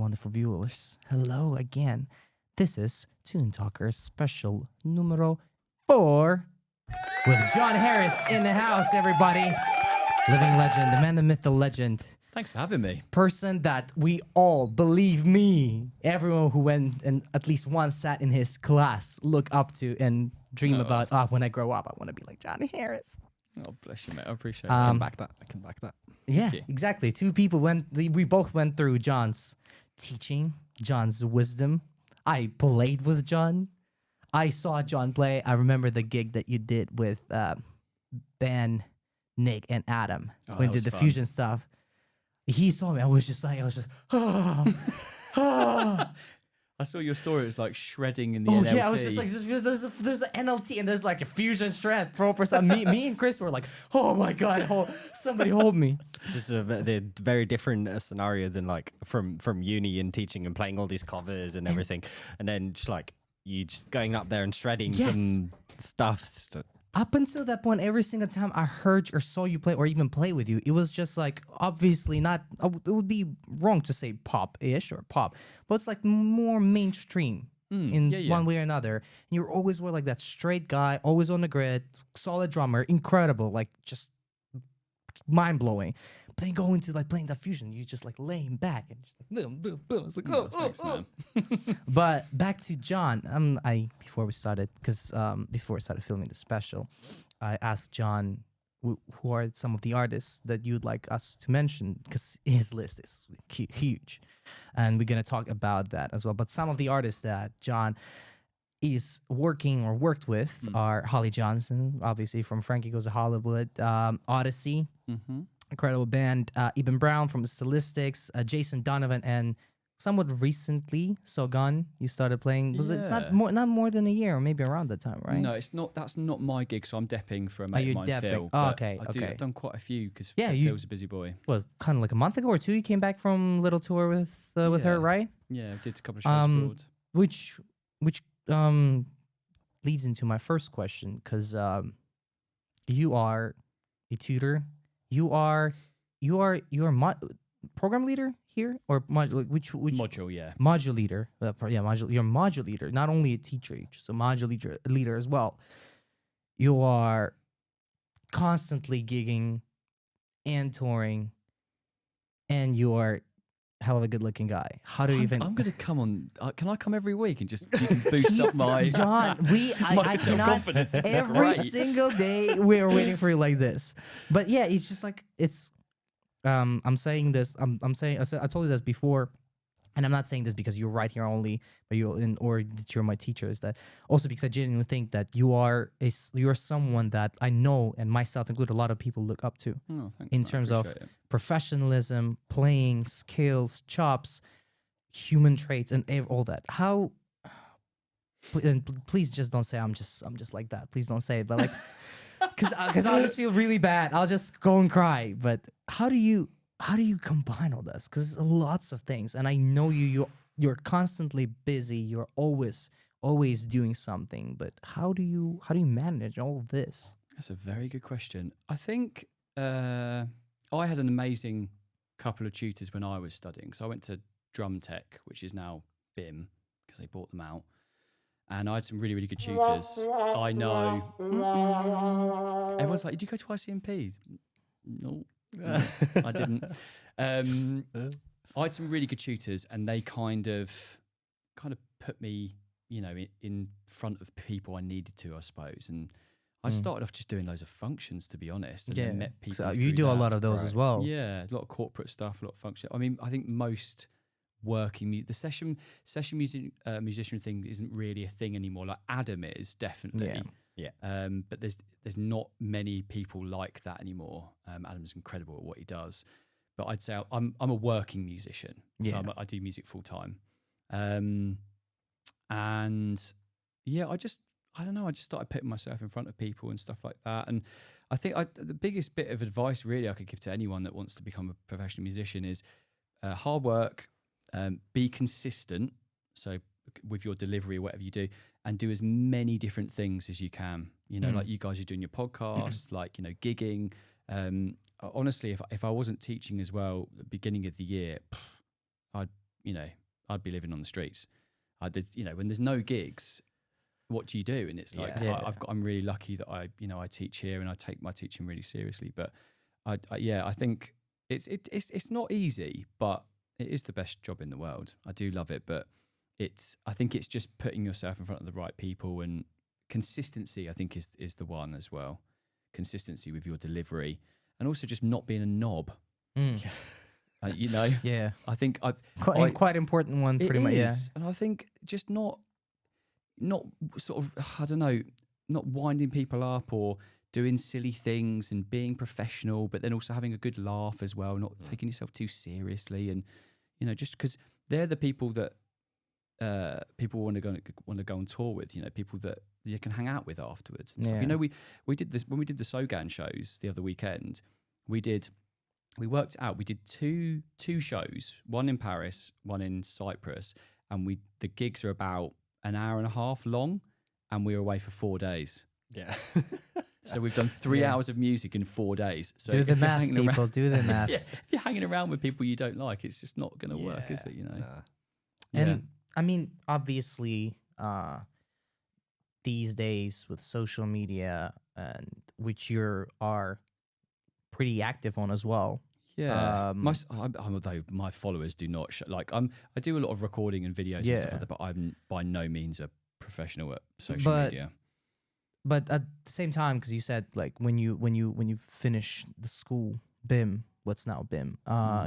wonderful viewers. Hello again. This is Toon Talkers special numero 4 with Jon Harris in the house, everybody. Living legend, the man, the myth, the legend. Thanks for having me. Person that we all, believe me, everyone who went and at least once sat in his class, look up to and dream about, when I grow up, I want to be like Jon Harris. Oh, bless you, mate. I appreciate it. I can back that. Yeah, exactly. Two people we both went through Jon's teaching, Jon's wisdom. I played with Jon. I saw Jon play. I remember the gig that you did with Ben, Nick, and Adam when you did the fusion stuff. He saw me. I was just, I saw your story. It was like shredding in the NLT. Yeah, I was just like, there's an NLT and there's like a fusion strength pro person. me and Chris were like, oh my God, somebody hold me. Just they're very different scenarios than like from uni and teaching and playing all these covers and everything. And then just like you just going up there and shredding some stuff. Up until that point, every single time I heard or saw you play or even play with you, it was just like, obviously not, it would be wrong to say pop-ish or pop, but it's like more mainstream in one way or another. And you always were like that straight guy, always on the grid, solid drummer, incredible, like just mind-blowing. But then going to like playing that fusion, you just like laying back and just like boom, boom, boom. It's like, Thanks, man. But back to Jon, before we started filming the special, I asked Jon who are some of the artists that you'd like us to mention, because his list is huge, and we're gonna talk about that as well. But some of the artists that Jon is working or worked with are Holly Johnson, obviously from Frankie Goes to Hollywood, Odyssey. Incredible band. Eben Brown from the Stylistics, Jason Donovan, and somewhat recently, Sogun, you started playing. It's not more than a year, or maybe around that time, right? No, it's not. That's not my gig. So I'm depping for a mate of mine, Phil. Okay. I've done quite a few because Phil's a busy boy. Well, kind of like a month ago or two, you came back from little tour with her, right? Yeah, I did a couple of shows abroad. Which leads into my first question, because you are a tutor. You are program leader here, or which Module, yeah. Module leader. Module. You're a module leader, not only a teacher, you're just a module leader as well. You are constantly gigging and touring, and you are a hell of a good-looking guy. How do you even? I'm gonna come on. Can I come every week and just you can boost up my Jon? I cannot. Confidence is Every great. single day we're waiting for you like this. But yeah, it's just like it's. I'm saying this. I told you this before, and I'm not saying this because you're right here only, but or that you're my teacher. Is that also because I genuinely think that you're someone that I know, and myself included, a lot of people look up to in terms of professionalism, playing skills, chops, human traits, and all that. How? And please just don't say I'm just like that. Please don't say it, but like. Because I'll just feel really bad. I'll just go and cry. But how do you combine all this? Because lots of things, and I know you're constantly busy. You're always doing something. But how do you manage all this? That's a very good question. I think I had an amazing couple of tutors when I was studying. So I went to Drum Tech, which is now BIM, because they bought them out. And I had some really, really good tutors. I know. Everyone's like, did you go to ICMP? No, I didn't. I had some really good tutors, and they kind of put me, in front of people I needed to, I suppose. And I started off just doing loads of functions, to be honest. And then met people. So you do a lot of those as well. Yeah, a lot of corporate stuff, a lot of function. I mean, I think most the session musician thing isn't really a thing anymore. Like Adam is definitely, but there's not many people like that anymore. Adam's incredible at what he does, but I'd say I'm a working musician, so I do music full time, and I just started putting myself in front of people and stuff like that. And I think the biggest bit of advice really I could give to anyone that wants to become a professional musician is hard work. Be consistent, so with your delivery, whatever you do, and do as many different things as you can. Like you guys are doing your podcast, gigging. Honestly, if I wasn't teaching as well at the beginning of the year, I'd I'd be living on the streets. When there's no gigs, what do you do? And it's like, I'm really lucky that I teach here and I take my teaching really seriously. But I think it's not easy, but it is the best job in the world. I do love it, but I think it's just putting yourself in front of the right people, and consistency, I think, is the one as well. Consistency with your delivery, and also just not being a knob. Yeah, I think quite important one, pretty much. Yeah, and I think just not sort of, I don't know, not winding people up or doing silly things and being professional, but then also having a good laugh as well, not taking yourself too seriously, and just because they're the people that people want to go on tour with, people that you can hang out with afterwards and stuff. We did this when we did the Sogan shows the other weekend. We worked out. We did two shows, one in Paris, one in Cyprus, and the gigs are about an hour and a half long, and we were away for 4 days. Yeah. So we've done 3 hours of music in 4 days. So do the math, people. Do the math. Yeah, if you're hanging around with people you don't like, it's just not going to work, is it? And I mean, obviously, these days with social media, and which you are pretty active on as well. Yeah, although my followers do not I do a lot of recording and videos and stuff like that, but I'm by no means a professional at social media. But at the same time, because you said like when you finish the school BIM, what's now BIM,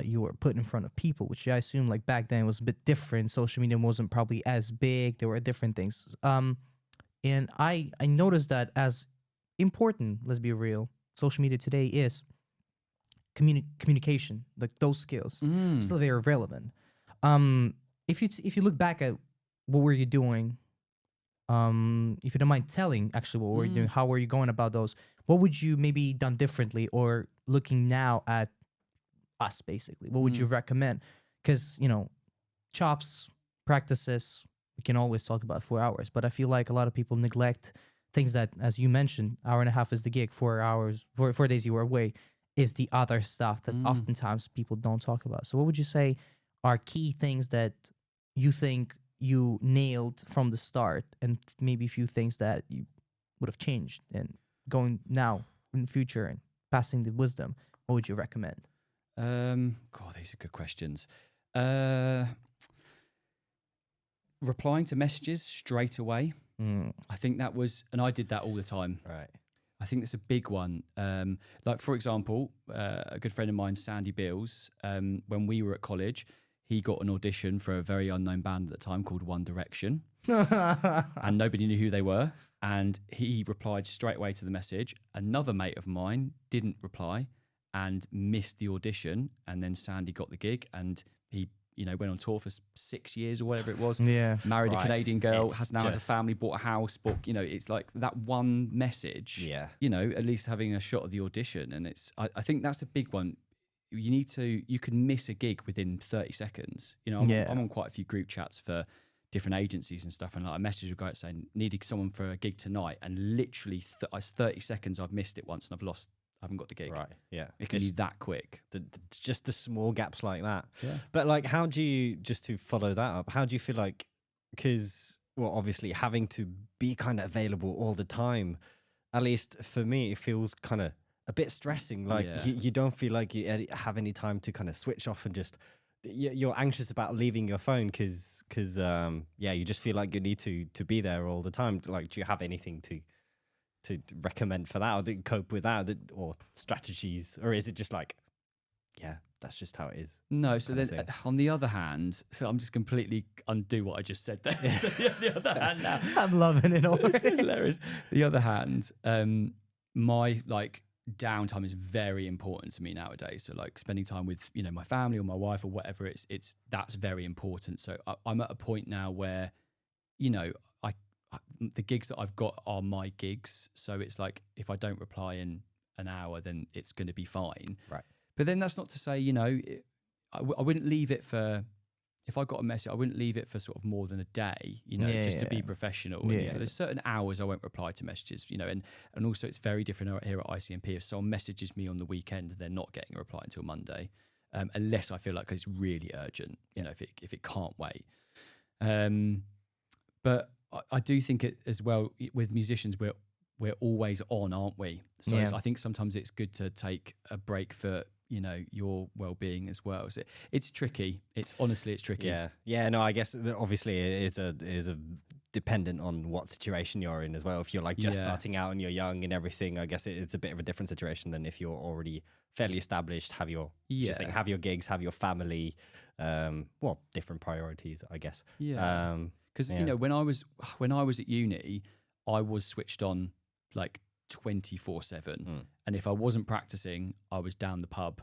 you were put in front of people, which I assume like back then was a bit different. Social media wasn't probably as big. There were different things. And I noticed that as important, let's be real, social media today is communication, like those skills, still very relevant. If you look back at what were you doing, if you don't mind telling actually what were you doing, how were you going about those, what would you maybe done differently, or looking now at us basically, what would you recommend? Because chops, practices, we can always talk about 4 hours, but I feel like a lot of people neglect things that, as you mentioned, hour and a half is the gig, 4 hours, 4 days you were away is the other stuff that oftentimes people don't talk about. So what would you say are key things that you think you nailed from the start, and maybe a few things that you would have changed and going now in the future and passing the wisdom? What would you recommend? God, these are good questions. Replying to messages straight away. I think that was, and I did that all the time. Right. I think that's a big one. Like, for example, a good friend of mine, Sandy Beals, when we were at college, he got an audition for a very unknown band at the time called One Direction. And nobody knew who they were. And he replied straight away to the message. Another mate of mine didn't reply and missed the audition. And then Sandy got the gig, and he went on tour for 6 years or whatever it was. Yeah. Married a Canadian girl, has a family, bought a house, it's like that one message, at least having a shot of the audition. And I think that's a big one. You can miss a gig within 30 seconds. I'm on quite a few group chats for different agencies and stuff. And like a message will go out saying, needed someone for a gig tonight. And literally 30 seconds, I've missed it once and I haven't got the gig. Right. Yeah. It can be that quick. Just the small gaps like that. Yeah. But like, how do you, just to follow that up, how do you feel like, because, well, obviously having to be kind of available all the time, at least for me, it feels kind of a bit stressing. Like you don't feel like you have any time to kind of switch off and just, you're anxious about leaving your phone because you just feel like you need to be there all the time. Like, do you have anything to recommend for that, or to cope with that, or strategies, or is it just like, that's just how it is? No. So then, on the other hand, so I'm just completely undo what I just said there. So the other hand, now I'm loving it already. It's hilarious. The other hand, my downtime is very important to me nowadays. So like spending time with my family or my wife or whatever, that's very important. So I'm at a point now where the gigs that I've got are my gigs. So it's like, if I don't reply in an hour, then it's going to be fine. Right. But then that's not to say, I wouldn't leave it for, if I got a message, I wouldn't leave it for sort of more than a day, just to be professional. Yeah. So there's certain hours I won't reply to messages, and also it's very different here at ICMP. If someone messages me on the weekend, they're not getting a reply until Monday. unless I feel like it's really urgent. You know, if it can't wait. But I do think it as well with musicians, we're always on, aren't we? So Yeah. I think sometimes it's good to take a break for, you know, your well-being as well. So it's tricky. It's tricky. Yeah. No, I guess obviously it is a dependent on what situation you're in as well. If you're like just starting out and you're young and everything, I guess it's a bit of a different situation than if you're already fairly established, have your have your gigs, have your family, different priorities, I guess. Yeah. Because you know, when I was at uni, I was switched on like 24/7, and if I wasn't practicing, I was down the pub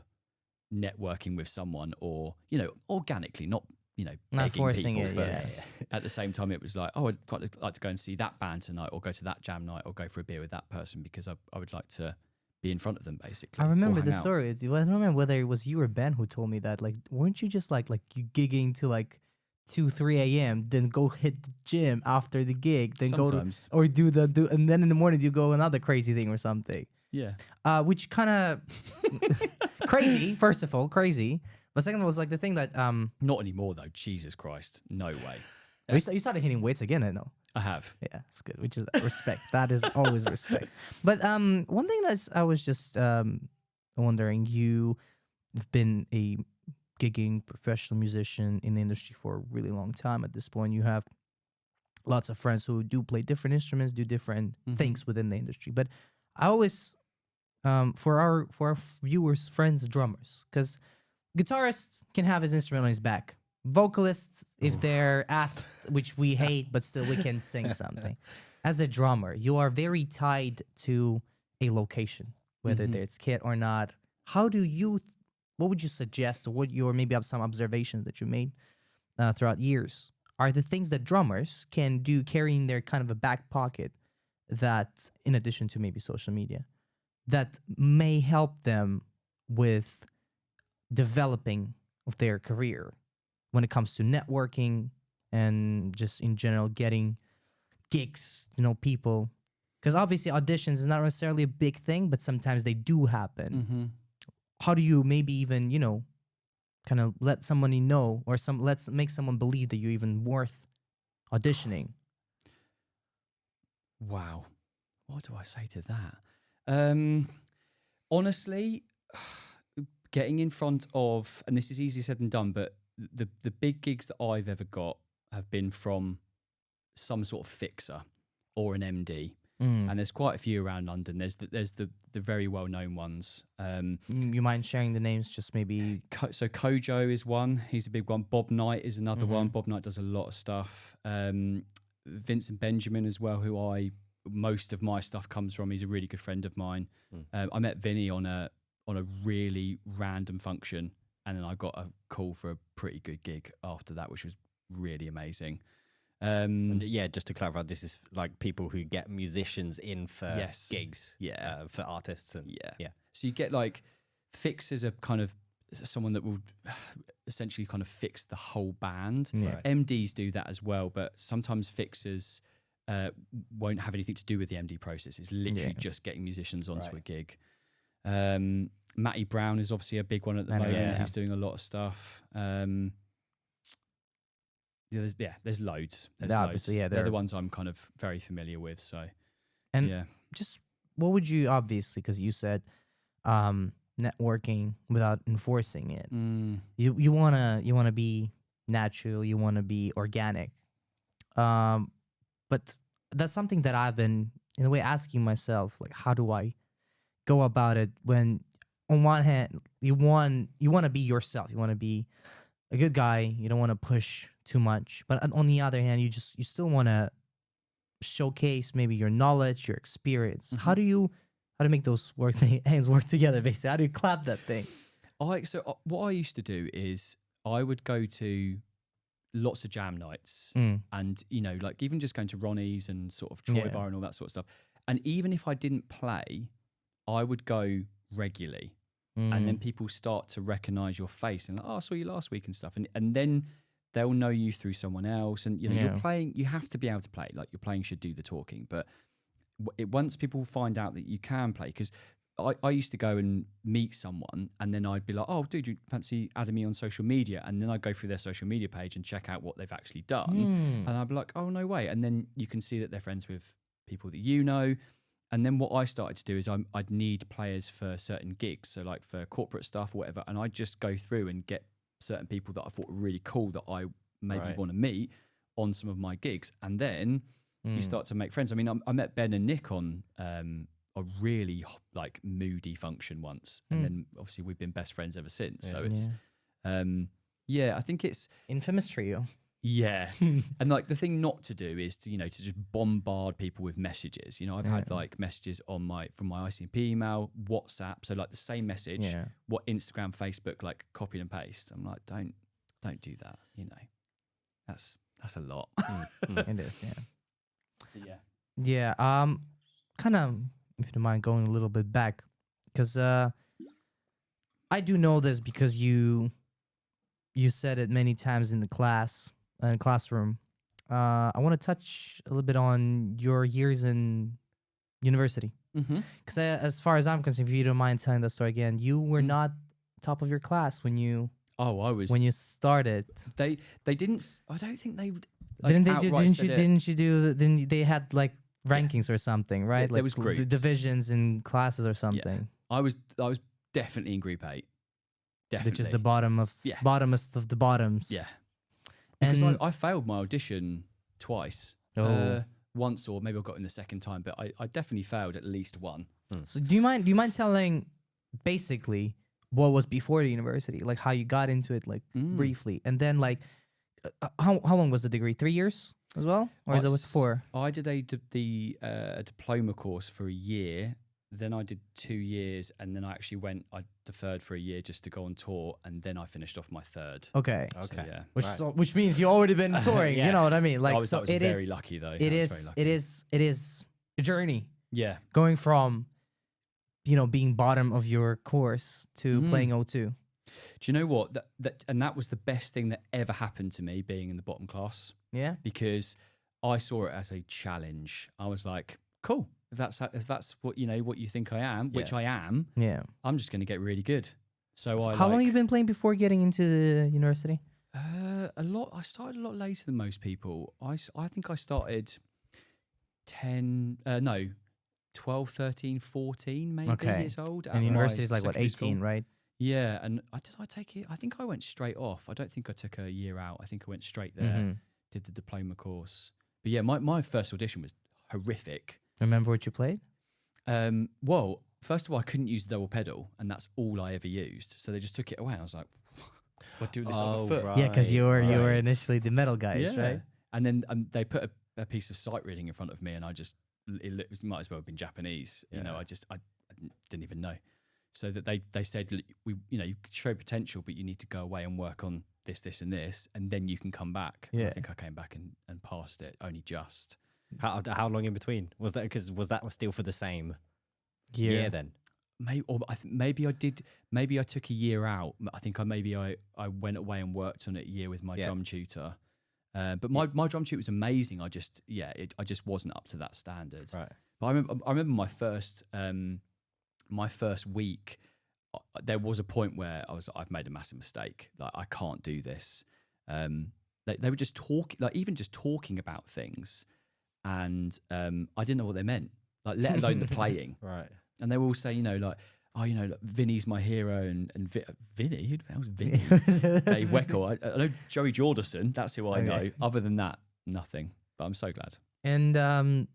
networking with someone, or, you know, organically, not, you know, Not begging forcing people, it. but Yeah. at the same time, it was like, oh, I'd quite like to go and see that band tonight, or go to that jam night, or go for a beer with that person, because I would like to be in front of them, basically. I remember or the hang out. story. I don't remember whether it was you or Ben who told me that. Like, weren't you just like you gigging to like 2-3 a.m. then go hit the gym after the gig, then Sometimes. go to or do and then in the morning you go another crazy thing or something. Yeah. Which kind of crazy. First of all, crazy. But second was like the thing that Not anymore though. Jesus Christ, no way. you started hitting weights again. I know. I have. Yeah, it's good. Which is respect. That is always respect. But one thing I was just wondering, you've been a gigging professional musician in the industry for a really long time. At this point, you have lots of friends who do play different instruments, do different things within the industry. But I always, for our viewers, friends, drummers, because guitarists can have his instrument on his back. Vocalists, if they're asked, which we hate, but still we can sing something. As a drummer, you are very tied to a location, whether there's kit or not. How do you, what would you suggest, or what your maybe some observations that you made throughout years are the things that drummers can do, carrying their kind of a back pocket, that in addition to maybe social media, that may help them with developing of their career when it comes to networking and just in general getting gigs, you know, people, because obviously auditions is not necessarily a big thing, but sometimes they do happen. How do you maybe even, you know, kind of let somebody know, or let's make someone believe that you're even worth auditioning? Wow. What do I say to that? Honestly, getting in front of, and this is easier said than done, but the big gigs that I've ever got have been from some sort of fixer or an MD. And there's quite a few around London. There's the very well known ones. You mind sharing the names? Just maybe. So Kojo is one. He's a big one. Bob Knight is another one. Bob Knight does a lot of stuff. Vincent Benjamin as well, who most of my stuff comes from. He's a really good friend of mine. I met Vinny on a really random function, and then I got a call for a pretty good gig after that, which was really amazing. And yeah, just to clarify, this is like people who get musicians in for gigs, for artists, and So you get like fixers are kind of someone that will essentially kind of fix the whole band. Right. MDs do that as well, but sometimes fixers won't have anything to do with the MD process. It's literally just getting musicians onto a gig. Matty Brown is obviously a big one at the moment. He's doing a lot of stuff. There's loads. They're the ones I'm kind of very familiar with. So, just what would you, obviously, because you said networking without enforcing it. You wanna be natural. You wanna be organic. But that's something that I've been in a way asking myself, like, how do I go about it when, on one hand, you want to be yourself. You want to be a good guy. You don't want to push too much. But on the other hand, you still want to showcase maybe your knowledge, your experience. How do you make those hands work together, basically? How do you clap that thing? What I used to do is I would go to lots of jam nights, and, you know, like even just going to Ronnie's and sort of Troy Bar and all that sort of stuff. And even if I didn't play, I would go regularly. And then people start to recognize your face and like, oh, I saw you last week and stuff. And then they'll know you through someone else. And, you know, you're playing, you have to be able to play. Like, your playing should do the talking. But once people find out that you can play, because I used to go and meet someone, and then I'd be like, "Oh, dude, you fancy adding me on social media?" And then I'd go through their social media page and check out what they've actually done, and I'd be like, "Oh, no way!" And then you can see that they're friends with people that you know. And then what I started to do is I'd need players for certain gigs, so like for corporate stuff or whatever, and I'd just go through and get certain people that I thought were really cool that I maybe want to meet on some of my gigs, and then you start to make friends. I mean, I met Ben and Nick on a really like moody function once, and then obviously we've been best friends ever since. So it's I think it's infamous trio. Yeah. And like the thing not to do is to, to just bombard people with messages. I've had like messages from my ICMP email, WhatsApp. So like the same message, what Instagram, Facebook, like copy and paste. I'm like, don't do that. That's a lot. It is. Yeah. So yeah. Yeah. Kind of, if you don't mind going a little bit back, because I do know this because you said it many times in the classroom. I want to touch a little bit on your years in university, because as far as I'm concerned, if you don't mind telling that story again, you were not top of your class when you I was when you started. They didn't. I don't think they didn't they had like rankings or something, right? There was groups. Divisions in classes or something. I was definitely in group 8. Definitely. Which is the bottomest of the bottoms. Yeah. Because I failed my audition twice. Once, or maybe I got in the second time, but I definitely failed at least one. So do you mind telling basically what was before the university, like how you got into it, like briefly, and then like how long was the degree? 3 years as well, or is it with 4? I did a diploma course for a year. Then I did 2 years, and then I deferred for a year just to go on tour, and then I finished off my third. Okay. So, yeah. Which means you already been touring. You know what I mean? Like, I was very lucky though. It is a journey. Yeah. Going from, being bottom of your course to playing O2. Do you know what? That was the best thing that ever happened to me, being in the bottom class. Yeah. Because I saw it as a challenge. I was like, cool. If that's what what you think I am, which I am, I'm just going to get really good. So how long have you been playing before getting into the university? A lot. I started a lot later than most people. I think I started 12, 13, 14 maybe years old. And university is like what, 18, right? Yeah, and did I take it? I think I went straight off. I don't think I took a year out. I think I went straight there, did the diploma course. But yeah, my first audition was horrific. Remember what you played? Well, first of all, I couldn't use the double pedal, and that's all I ever used. So they just took it away. I was like, "What do this on the foot?" Right, yeah, because you were initially the metal guys, right? And then they put a piece of sight reading in front of me, and it might as well have been Japanese. I didn't even know. So that they said, you show potential, but you need to go away and work on this, and this, and then you can come back. Yeah. I think I came back and passed it, only just. How long in between was that? Because was that still for the same year then? Maybe I did. Maybe I took a year out. I think I went away and worked on it a year with my drum tutor. But my drum tutor was amazing. I just wasn't up to that standard. Right. But I remember my first week. There was a point where I've made a massive mistake. Like, I can't do this. They were just talking about things. And I didn't know what they meant, like, let alone the playing. Right. And they were all saying, Vinny's my hero, and Vinny? Who the hell's Vinny? Dave Weckl. I know Joey Jordison. That's who I know. Other than that, nothing. But I'm so glad. And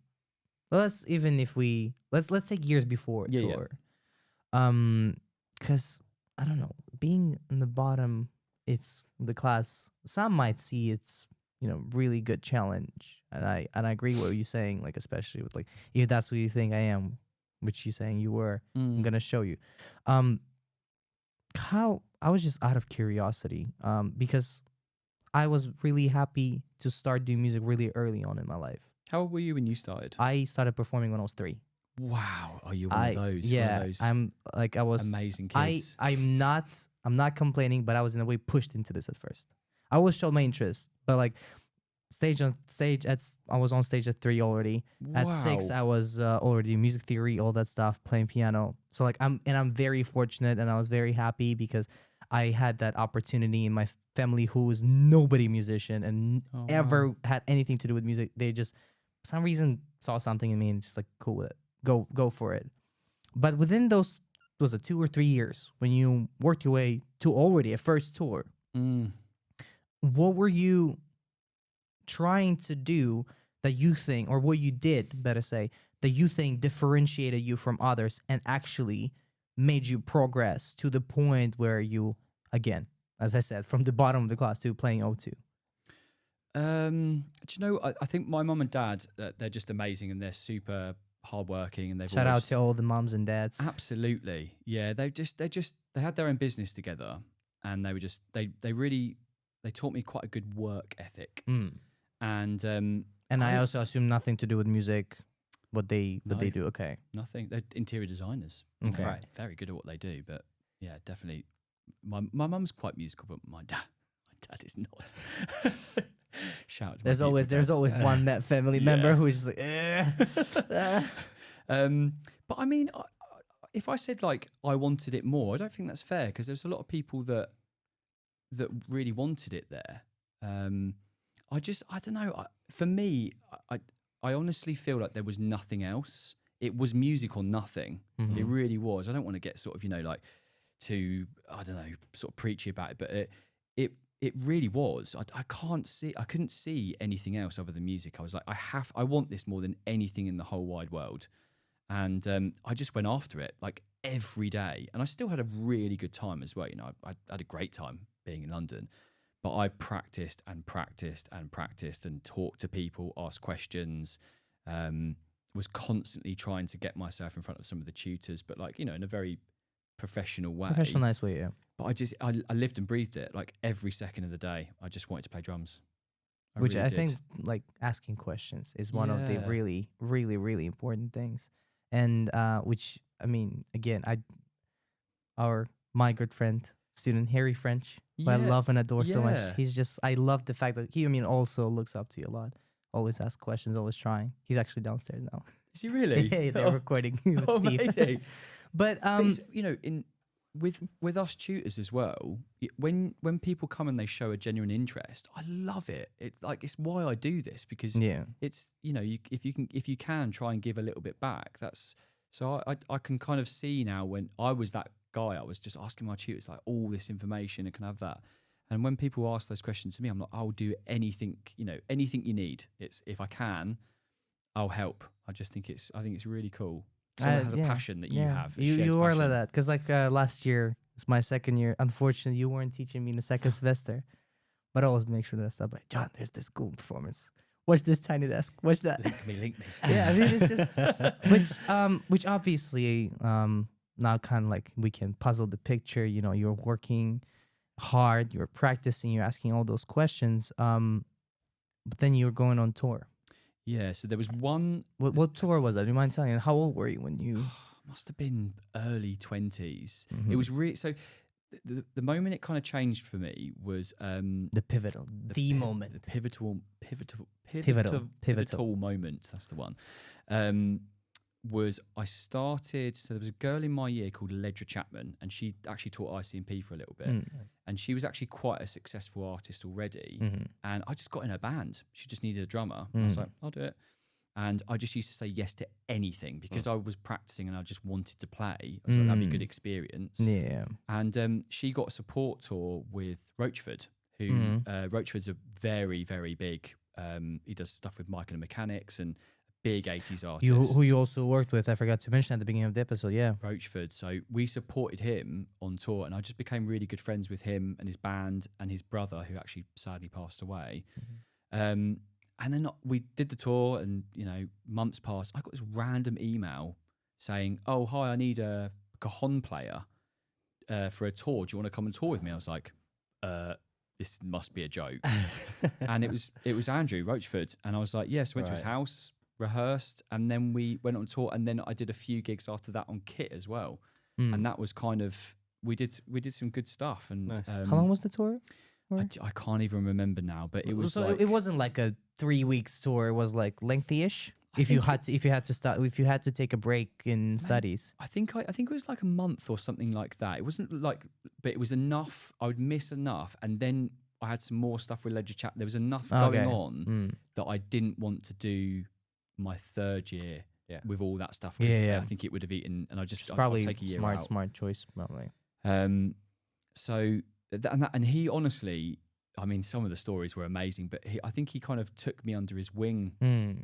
let's take years before tour. Because I don't know, being in the bottom, it's the class. Some might see it's really good challenge, and I agree with what you're saying, like, especially with, like, if that's what you think I am, which you're saying you were, I'm gonna show you. How I was just out of curiosity, because I was really happy to start doing music really early on in my life. How old were you when you started? I started performing when I was 3. Wow, are you one of those? Yeah, one of those I'm like, I was amazing kids. I'm not complaining, but I was in a way pushed into this at first. I always showed my interest, but like stage on stage I was on stage at 3 already. At 6 I was already music theory, all that stuff, playing piano. So like I'm very fortunate, and I was very happy because I had that opportunity in my family who was nobody musician and ever had anything to do with music. They just for some reason saw something in me and just like, cool with it, go for it. But within those, was it 2 or 3 years when you worked your way to already a first tour, what were you trying to do that you think, or what you did, better say, that you think differentiated you from others and actually made you progress to the point where you, again, as I said, from the bottom of the class to playing O2? Do you know, I think my mum and dad, they're just amazing, and they're super hardworking, and they've Shout out always, to all the moms and dads. absolutely, yeah. They had their own business together, and they were just they taught me quite a good work ethic, and I also assume nothing to do with music. What they do, okay. nothing. They're interior designers. Okay. They're very good at what they do, but yeah, definitely. My mum's quite musical, but my dad is not. Shout out to There's always one family member who is just like, But I mean, if I said like I wanted it more, I don't think that's fair, because there's a lot of people that really wanted it there. I don't know. For me, I honestly feel like there was nothing else. It was music or nothing. Mm-hmm. It really was. I don't want to get sort of, like too, I don't know, sort of preachy about it, but it really was. I couldn't see anything else other than music. I was like, I want this more than anything in the whole wide world. And I just went after it like every day. And I still had a really good time as well. I had a great time being in London, but I practiced and practiced and practiced and talked to people, asked questions, was constantly trying to get myself in front of some of the tutors, but like, in a very professional way. Professional, nice way, yeah. But I lived and breathed it like every second of the day. I just wanted to play drums. Which really I did. think like asking questions is one of the Yeah. really, really, really important things. And which, I mean, again, my good friend, student Harry French, who I Yeah, love and adore so much. yeah. I love the fact that he, also looks up to you a lot. Always asks questions, always trying. He's actually downstairs now. Is he really? Hey, they're recording with Steve. Amazing. But But it's, with us tutors as well, when people come and they show a genuine interest, I love it. It's like, it's why I do this, because yeah. it's, if you can try and give a little bit back, that's, so I can kind of see now, when I was that guy, I was just asking my tutors like all this information and can have that. And when people ask those questions to me, I'm like, I'll do anything, anything you need. It's, if I can, I'll help. I think it's really cool. Someone has a passion that you have. You are like that. Because like last year, it's my second year. Unfortunately, you weren't teaching me in the second semester. But I always make sure that I stop by. John, there's this cool performance. Watch this tiny desk. Watch that. Link me. Yeah, I mean, it's just which obviously now kind of like we can puzzle the picture. You're working hard, you're practicing, you're asking all those questions. But then you're going on tour. Yeah, so there was one. What tour was that? Do you mind telling? How old were you when you? Must have been early 20s. Mhm. It was really so. The moment it kind of changed for me was The pivotal, the moment. the pivotal moment. That's the one. Was I started? So there was a girl in my year called Ledra Chapman, and she actually taught ICMP for a little bit, and she was actually quite a successful artist already. And I just got in her band. She just needed a drummer. I was like, I'll do it. And I just used to say yes to anything because I was practicing and I just wanted to play. I was like, that'd be a good experience. Yeah. And she got a support tour with Roachford, who Roachford's a very, very big. He does stuff with Mike and the Mechanics and big 80s artist. Who you also worked with, I forgot to mention at the beginning of the episode, yeah. Roachford. So we supported him on tour, and I just became really good friends with him and his band and his brother, who actually sadly passed away. And then we did the tour, and months passed. I got this random email saying, "Oh, hi, I need a cajon player for a tour. Do you want to come and tour with me?" I was like, "This must be a joke." And it was Andrew Roachford, and I was like, "Yes." Went to his house, rehearsed, and then we went on tour. And then I did a few gigs after that on kit as well, and that was kind of we did some good stuff. And Nice. How long was the tour? I can't even remember now, but it was so like, it wasn't like a 3 weeks tour was like lengthy-ish. If you had to take a break in studies. I think it was like a month or something like that. It wasn't like, but it was enough. I would miss enough, and then I had some more stuff with Ledger Chap. There was enough going on that I didn't want to do my third year with all that stuff. I think it would have eaten, and I'd probably take a year out. Smart choice, probably. So and he honestly, I mean, some of the stories were amazing, but I think he kind of took me under his wing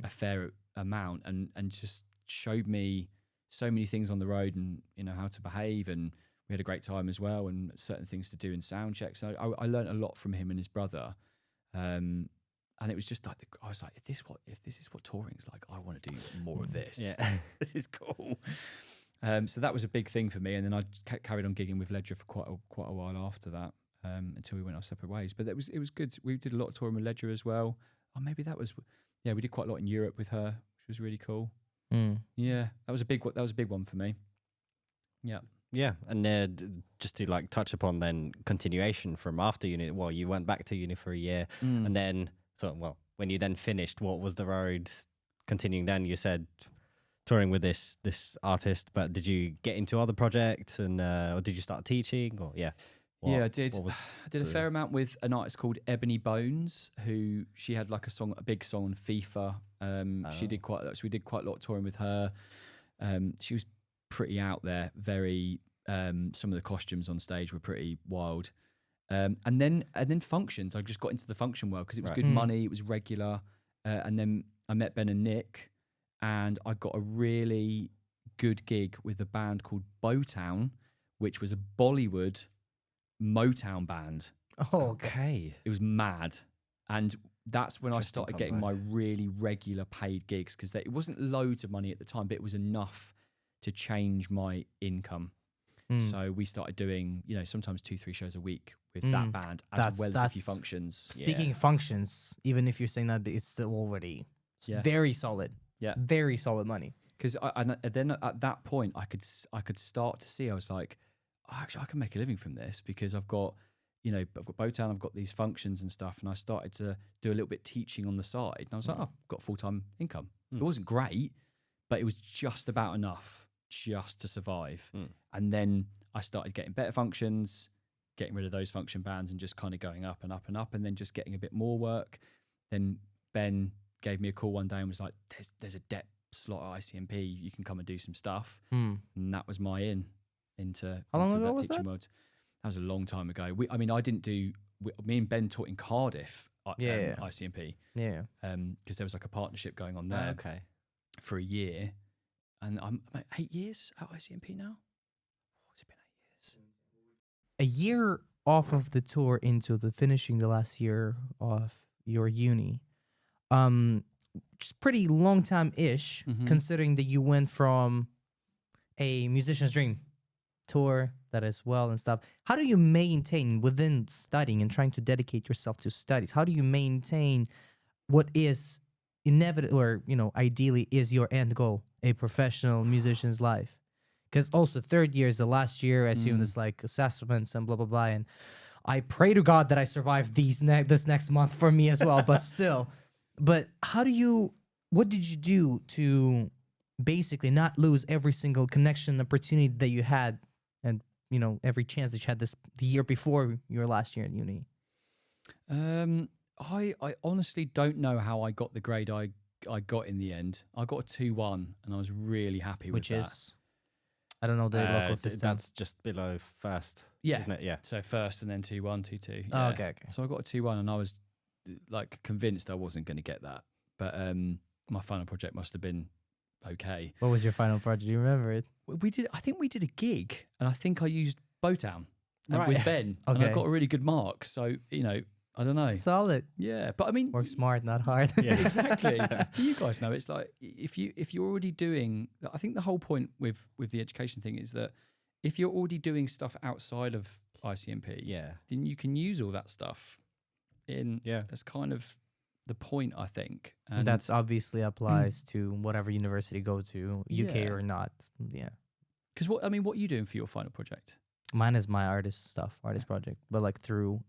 a fair amount, and just showed me so many things on the road, and how to behave, and we had a great time as well, and certain things to do in sound checks. So I learned a lot from him and his brother, and it was just like I was like, if this is what touring's like, I want to do more of this. Yeah. This is cool. So that was a big thing for me, and then I carried on gigging with Ledger for quite a while after that, until we went our separate ways. But it was good. We did a lot of touring with Ledger as well. Oh, maybe that was, we did quite a lot in Europe with her, which was really cool. Yeah, that was a big one for me. Yeah. Yeah, and just to like touch upon then continuation from after uni. Well, you went back to uni for a year, and then when you then finished, what was the road continuing? Then you said touring with this artist, but did you get into other projects, and or did you start teaching? Or I did. I did a fair amount with an artist called Ebony Bones, who she had like a big song on FIFA. We did quite a lot of touring with her. She was pretty out there, very some of the costumes on stage were pretty wild, and then functions. I just got into the function world because it was good money, it was regular, and then I met Ben and Nick, and I got a really good gig with a band called Bowtown, which was a Bollywood Motown band. Oh, okay. It was mad, and that's when I started getting my really regular paid gigs, because it wasn't loads of money at the time, but it was enough to change my income. So we started doing, sometimes 2-3 shows a week with that band, as well as a few functions. Speaking of functions, even if you're saying that, it's still already very solid. Yeah, very solid money. Because then at that point, I could start to see. I was like, actually, I can make a living from this, because I've got Bowtown, I've got these functions and stuff, and I started to do a little bit teaching on the side. And I was like, I've got full-time income. It wasn't great, but it was just about enough just to survive. And then I started getting better functions, getting rid of those function bands, and just kind of going up and up and up, and then just getting a bit more work. Then Ben gave me a call one day and was like, there's a depth slot at ICMP, you can come and do some stuff. And that was my into how long into ago that was teaching that? world. That was a long time ago. I didn't do, me and Ben taught in Cardiff ICMP. Yeah. Because there was like a partnership going on there for a year. And I'm 8 years at ICMP now. What's it been, 8 years? A year off of the tour into finishing the last year of your uni. Just pretty long time-ish, considering that you went from a musician's dream tour that is well and stuff. How do you maintain within studying and trying to dedicate yourself to studies? How do you maintain what is inevitable, or ideally is your end goal, a professional musician's life? Because also third year is the last year. I assume it's like assessments and blah blah blah. And I pray to God that I survive this next month for me as well. But still, but what did you do to basically not lose every single connection opportunity that you had, and every chance that you had the year before your last year in uni? I honestly don't know how I got the grade I got in the end. I got a 2-1, and I was really happy with that. Which is, I don't know the local system. That's just below first, isn't it? Yeah. So first and then 2-1, 2-2. Yeah. Oh, okay. So I got a 2-1, and I was like convinced I wasn't going to get that. But my final project must have been okay. What was your final project? Do you remember it? I think we did a gig, and I think I used Bowtown with Ben, and I got a really good mark. So I don't know. Solid. Yeah, but I mean, work smart, not hard. Yeah, exactly. You guys know it's like if you're already doing. I think the whole point with the education thing is that if you're already doing stuff outside of ICMP, then you can use all that stuff. That's kind of the point, I think. And that's obviously applies to whatever university you go to, UK or not. Yeah. Because what are you doing for your final project? Mine is my artist project, but like through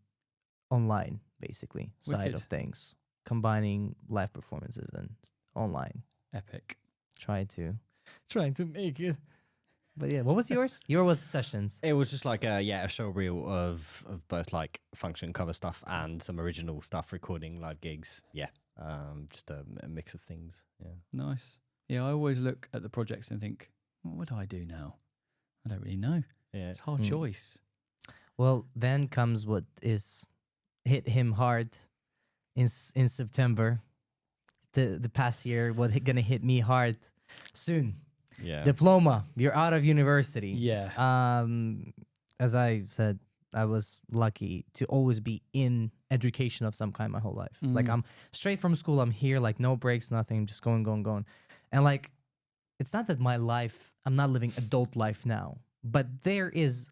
online, basically, side of things. combining live performances and online. Epic. Trying to make it. But yeah, what was yours? Yours was sessions. It was just like a show reel of both like function cover stuff and some original stuff, recording live gigs. Yeah, just a mix of things. Yeah, Nice. Yeah, I always look at the projects and think, what would I do now? I don't really know. yeah. It's a hard choice. Well, then comes what is hit him hard in September. The past year, gonna hit me hard soon. Yeah. Diploma. You're out of university. Yeah. As I said, I was lucky to always be in education of some kind my whole life. Like I'm straight from school. I'm here, like no breaks, nothing, just going. And like, it's not that my life, I'm not living adult life now, but there is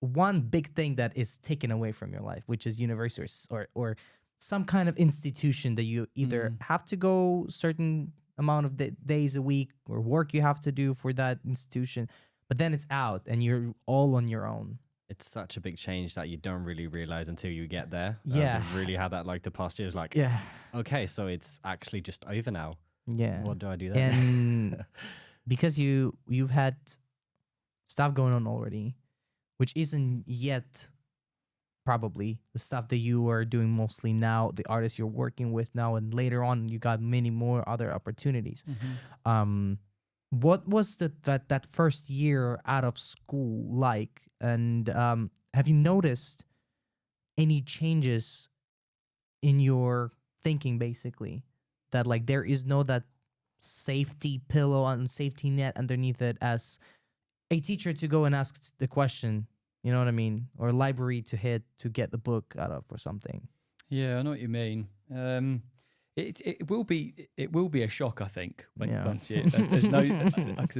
one big thing that is taken away from your life, which is university or some kind of institution that you either have to go certain amount of days a week or work you have to do for that institution, but then it's out and you're all on your own. It's such a big change that you don't really realize until you get there. Yeah. I've really had that like the past years, like, Yeah. okay, so it's actually just over now. Yeah. What do I do then? And because you've had stuff going on already, which isn't yet probably the stuff that you are doing mostly now, the artists you're working with now, and later on you got many more other opportunities. What was that first year out of school like? And have you noticed any changes in your thinking, basically, that like there is no that safety pillow and safety net underneath it as a teacher to go and ask the question, you know what I mean? Or a library to hit to get the book out of or something. Yeah, I know what you mean. It will be a shock, I think, once you there's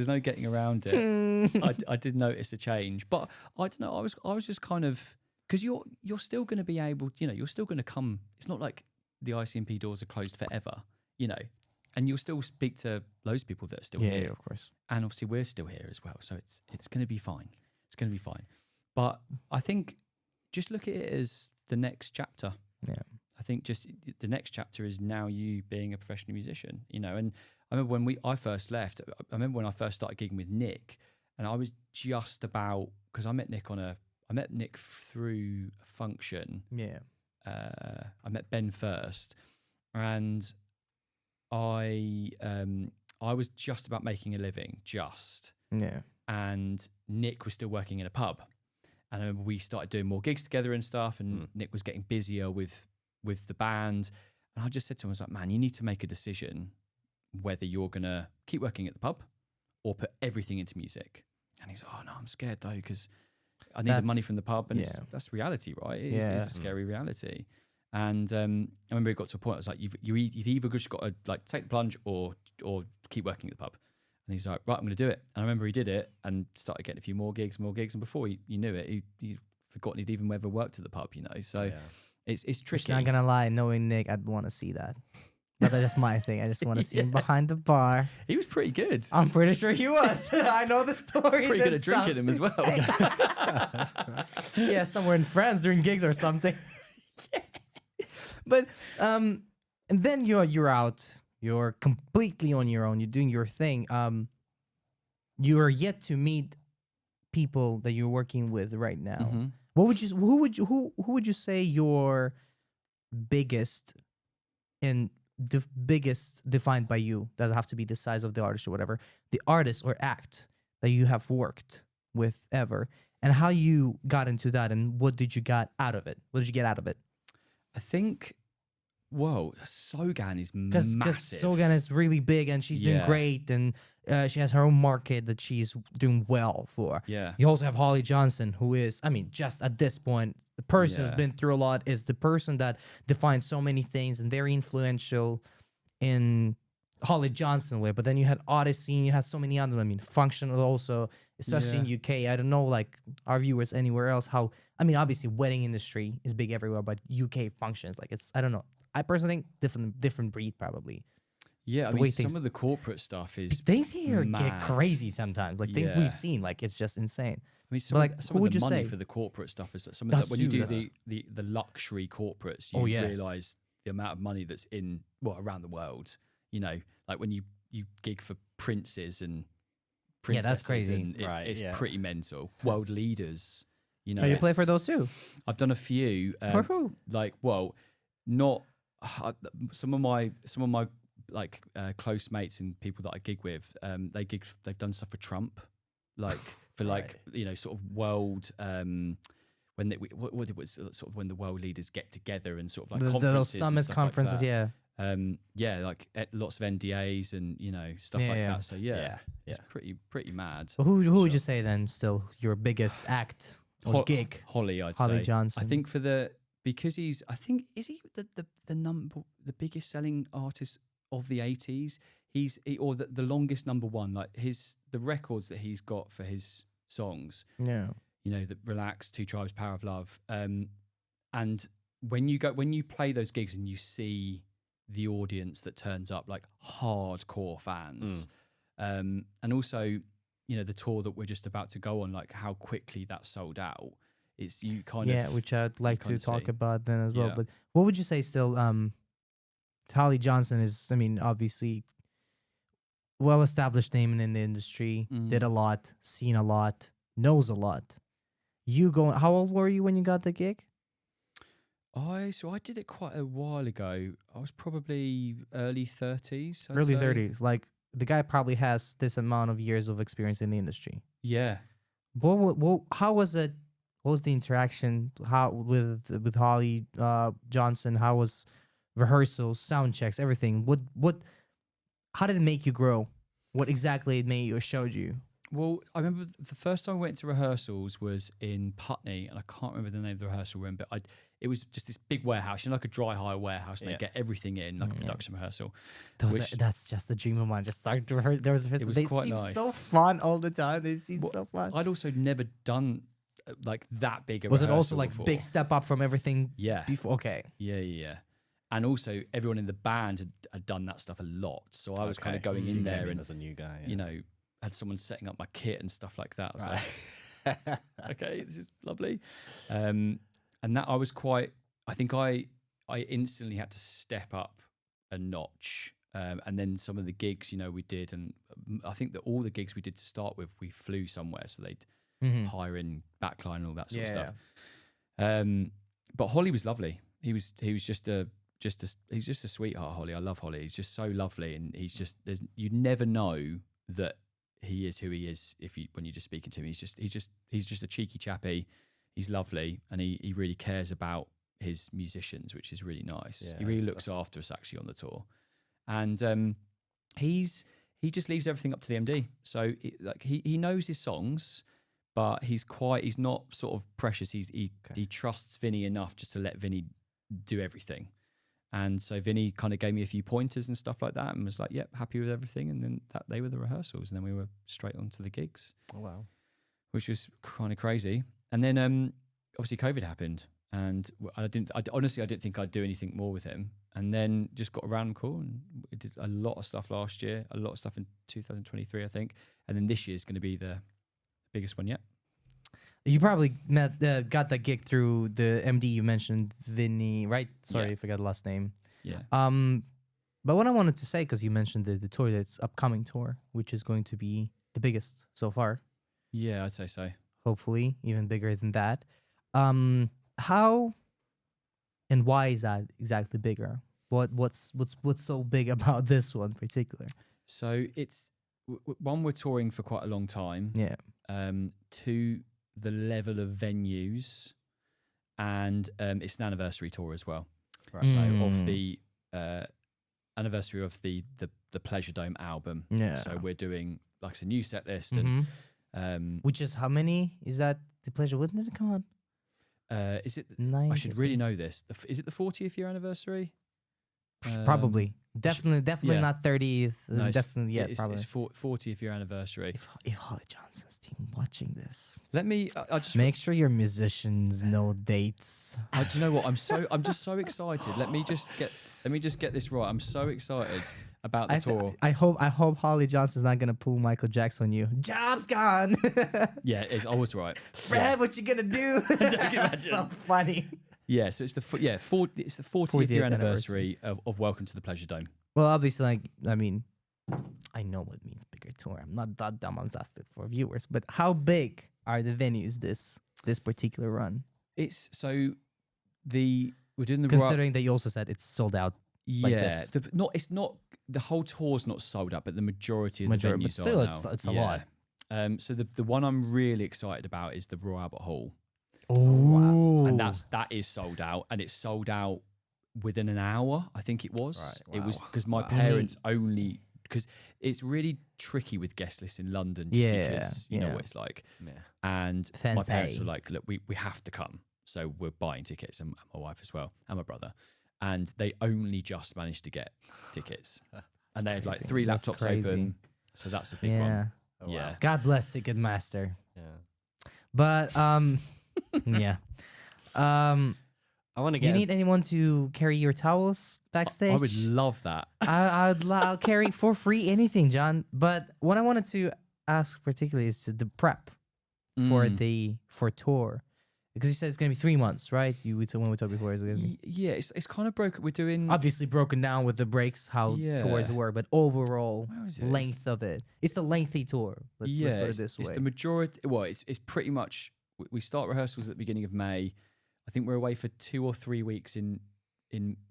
no getting around it. I did notice a change, but I don't know. I was just kind of, because you're still going to be able, you're still going to come. It's not like the ICMP doors are closed forever, and you'll still speak to loads of people that are still here. Yeah, of course. And obviously we're still here as well, so it's going to be fine. It's going to be fine. But I think just look at it as the next chapter. Yeah. I think just the next chapter is now you being a professional musician, And I remember when I first left. I remember when I first started gigging with Nick, and I was just about, because I met Nick through a function. Yeah. I met Ben first, and I was just about making a living, Yeah. and Nick was still working in a pub. And I remember we started doing more gigs together and stuff, and Nick was getting busier with the band. And I just said to him, I was like, man, you need to make a decision whether you're going to keep working at the pub or put everything into music. And he's like, oh, no, I'm scared though, because I need the money from the pub. And that's reality, right? It's a scary reality. And I remember it got to a point, I was like, you've either just got to like take the plunge or keep working at the pub. And he's like, right, I'm going to do it. And I remember he did it and started getting a few more gigs. And before you knew it, he'd forgotten he'd even ever worked at the pub, So it's tricky. Not gonna lie, knowing Nick, I'd want to see that. But that's my thing. I just want to see him behind the bar. He was pretty good. I'm pretty sure he was. I know the stories. Pretty good at drinking him as well. Yeah, somewhere in France doing gigs or something. But and then you're out. You're completely on your own. You're doing your thing. You are yet to meet people that you're working with right now. Who would you say your biggest and the biggest defined by you? Doesn't have to be the size of the artist or whatever. The artist or act that you have worked with ever, and how you got into that, and what did you get out of it? What did you get out of it? I think, Sogan is Because massive. Sogan is really big and she's doing great, and she has her own market that she's doing well for. Yeah. You also have Holly Johnson, who is, just at this point, the person who's been through a lot, is the person that defines so many things and very influential in Holly Johnson way. But then you had Odyssey, and you had so many others. Functional also, especially in UK. I don't know, like our viewers anywhere else, how, obviously wedding industry is big everywhere, but UK functions, like I don't know. I personally think different breed probably. Yeah, some of the corporate stuff is things here mad. get crazy sometimes. Like things we've seen, like it's just insane. Some of would the you money say? for the corporate stuff is some of that when you do the luxury corporates, you realize the amount of money that's around the world. You know, like when you gig for princes and princesses, that's crazy. and it's pretty mental. World leaders, you know. Oh, you play for those too? I've done a few. For who? Like, well, not some of my like close mates and people that I gig with. They've done stuff for Trump, like for like you know sort of world. When what it was sort of when the world leaders get together and sort of like conferences, those summits, conferences, like like lots of NDAs and you know stuff like that. So it's pretty mad. Well, who would you say then? Still your biggest act or gig? Holly, I'd Holly say. Johnson. I think because he's is he the biggest selling artist of the 80s? Or the longest number one. Like the records that he's got for his songs. Yeah. You know, the Relax, Two Tribes, Power of Love. And when you play those gigs and you see the audience that turns up, like hardcore fans, and also, you know, the tour that we're just about to go on, like how quickly that sold out. It's you kind of which I'd like to talk about then as well. Yeah. But what would you say still? Holly Johnson is, I mean, obviously well-established name in the industry, did a lot, seen a lot, knows a lot. How old were you when you got the gig? I did it quite a while ago. I was probably early 30s. Early 30s. Like the guy probably has this amount of years of experience in the industry. Yeah. How was it? What was the interaction with Holly Johnson? How was rehearsals, sound checks, everything? How did it make you grow? What exactly it made you or showed you? Well, I remember the first time I went to rehearsals was in Putney, and I can't remember the name of the rehearsal room, but it was just this big warehouse, you know, like a dry hire warehouse, and they get everything in, like a production rehearsal. That's just the dream of mine. Just start to rehearse. They quite seem nice. so fun all the time. They seem so fun. I'd also never done like that big a Was it rehearsal also like before. big step up from everything Yeah. before? Okay. Yeah. And also everyone in the band had done that stuff a lot. So I was kind of going in there and as a new guy, you know, had someone setting up my kit and stuff like that. I was like, okay, this is lovely. And that I was I think I instantly had to step up a notch. And then some of the gigs, you know, we did, and I think that all the gigs we did to start with, we flew somewhere. So they'd hire in backline and all that sort of stuff. But Holly was lovely. He was just a sweetheart, Holly. I love Holly. He's just so lovely, and you never know that he is who he is when you're just speaking to him. He's just a cheeky chappy. He's lovely, and he really cares about his musicians, which is really nice. Yeah, he really looks after us actually on the tour, and he just leaves everything up to the MD. So he knows his songs, but he's not sort of precious. He trusts Vinny enough just to let Vinny do everything. And so Vinny kind of gave me a few pointers and stuff like that and was like, yep, happy with everything. And then they were the rehearsals. And then we were straight on to the gigs. Oh, wow. Which was kind of crazy. And then obviously COVID happened. And honestly, I didn't think I'd do anything more with him. And then just got around cool. And we did a lot of stuff last year, a lot of stuff in 2023, I think. And then this year is going to be the biggest one yet. You probably got that gig through the MD you mentioned, Vinny, right? Sorry, I forgot the last name. Yeah. But what I wanted to say, because you mentioned the tour, that's upcoming tour, which is going to be the biggest so far. Yeah, I'd say so. Hopefully, even bigger than that. How and why is that exactly bigger? What's so big about this one in particular? So it's one, we're touring for quite a long time. Yeah. Two, the level of venues, and it's an anniversary tour as well. Right. So of the anniversary of the Pleasure Dome album. Yeah. So we're doing like a new set list, and which is how many is that? The Pleasure, wouldn't it come on? Is it? 90, I should really know this. Is it the 40th year anniversary? Probably. Definitely yeah. not 30th. No, definitely, yeah, it's probably. It's 40th year anniversary. If Holly Johnson's team watching this, Let me. I just make sure your musicians know dates. Do you know what? I'm just so excited. Let me just get this right. I'm so excited about the tour. I hope Holly Johnson's not gonna pull Michael Jackson on you. Job's gone. Yeah, I was right. Brad, what you gonna do? Can you imagine? So funny. Yeah, so it's the 40th year anniversary of Welcome to the Pleasure Dome. Well, obviously, like, I mean, I know what means bigger tour. I'm not that dumb. I'm just it for viewers. But how big are the venues this particular run? It's so we're doing the Considering that you also said it's sold out. Like yeah, this. it's not the whole tour's not sold out, but the majority of the But venues still, are it's now. it's a lot. So the one I'm really excited about is the Royal Albert Hall. Oh, And that is sold out, and it's sold out within an hour. I think it was. Right, It was wow. because my Wow. parents only because it's really tricky with guest lists in London. Just because you know what it's like. Yeah. And my Fence parents A. were like, "Look, we have to come." So we're buying tickets, and my wife as well, and my brother. And they only just managed to get tickets, and they had like crazy. 3 That's laptops crazy. open. So that's a big yeah. one. Oh, wow. Yeah. God bless Ticketmaster. Yeah. But yeah. I want to Do you get. need anyone to carry your towels backstage? I would love that. I'll carry for free anything, John. But what I wanted to ask particularly is the prep for tour, because you said it's gonna be 3 months, right? When we talked before, it's gonna be Yeah, it's kind of broken. We're doing. obviously broken down with the breaks how tours Yeah. work, but overall Where is it? length of it. It's the lengthy tour. Let's put it it's, this way. it's the majority. Well, it's pretty much. We start rehearsals at the beginning of May. I think we're away for 2 or 3 weeks in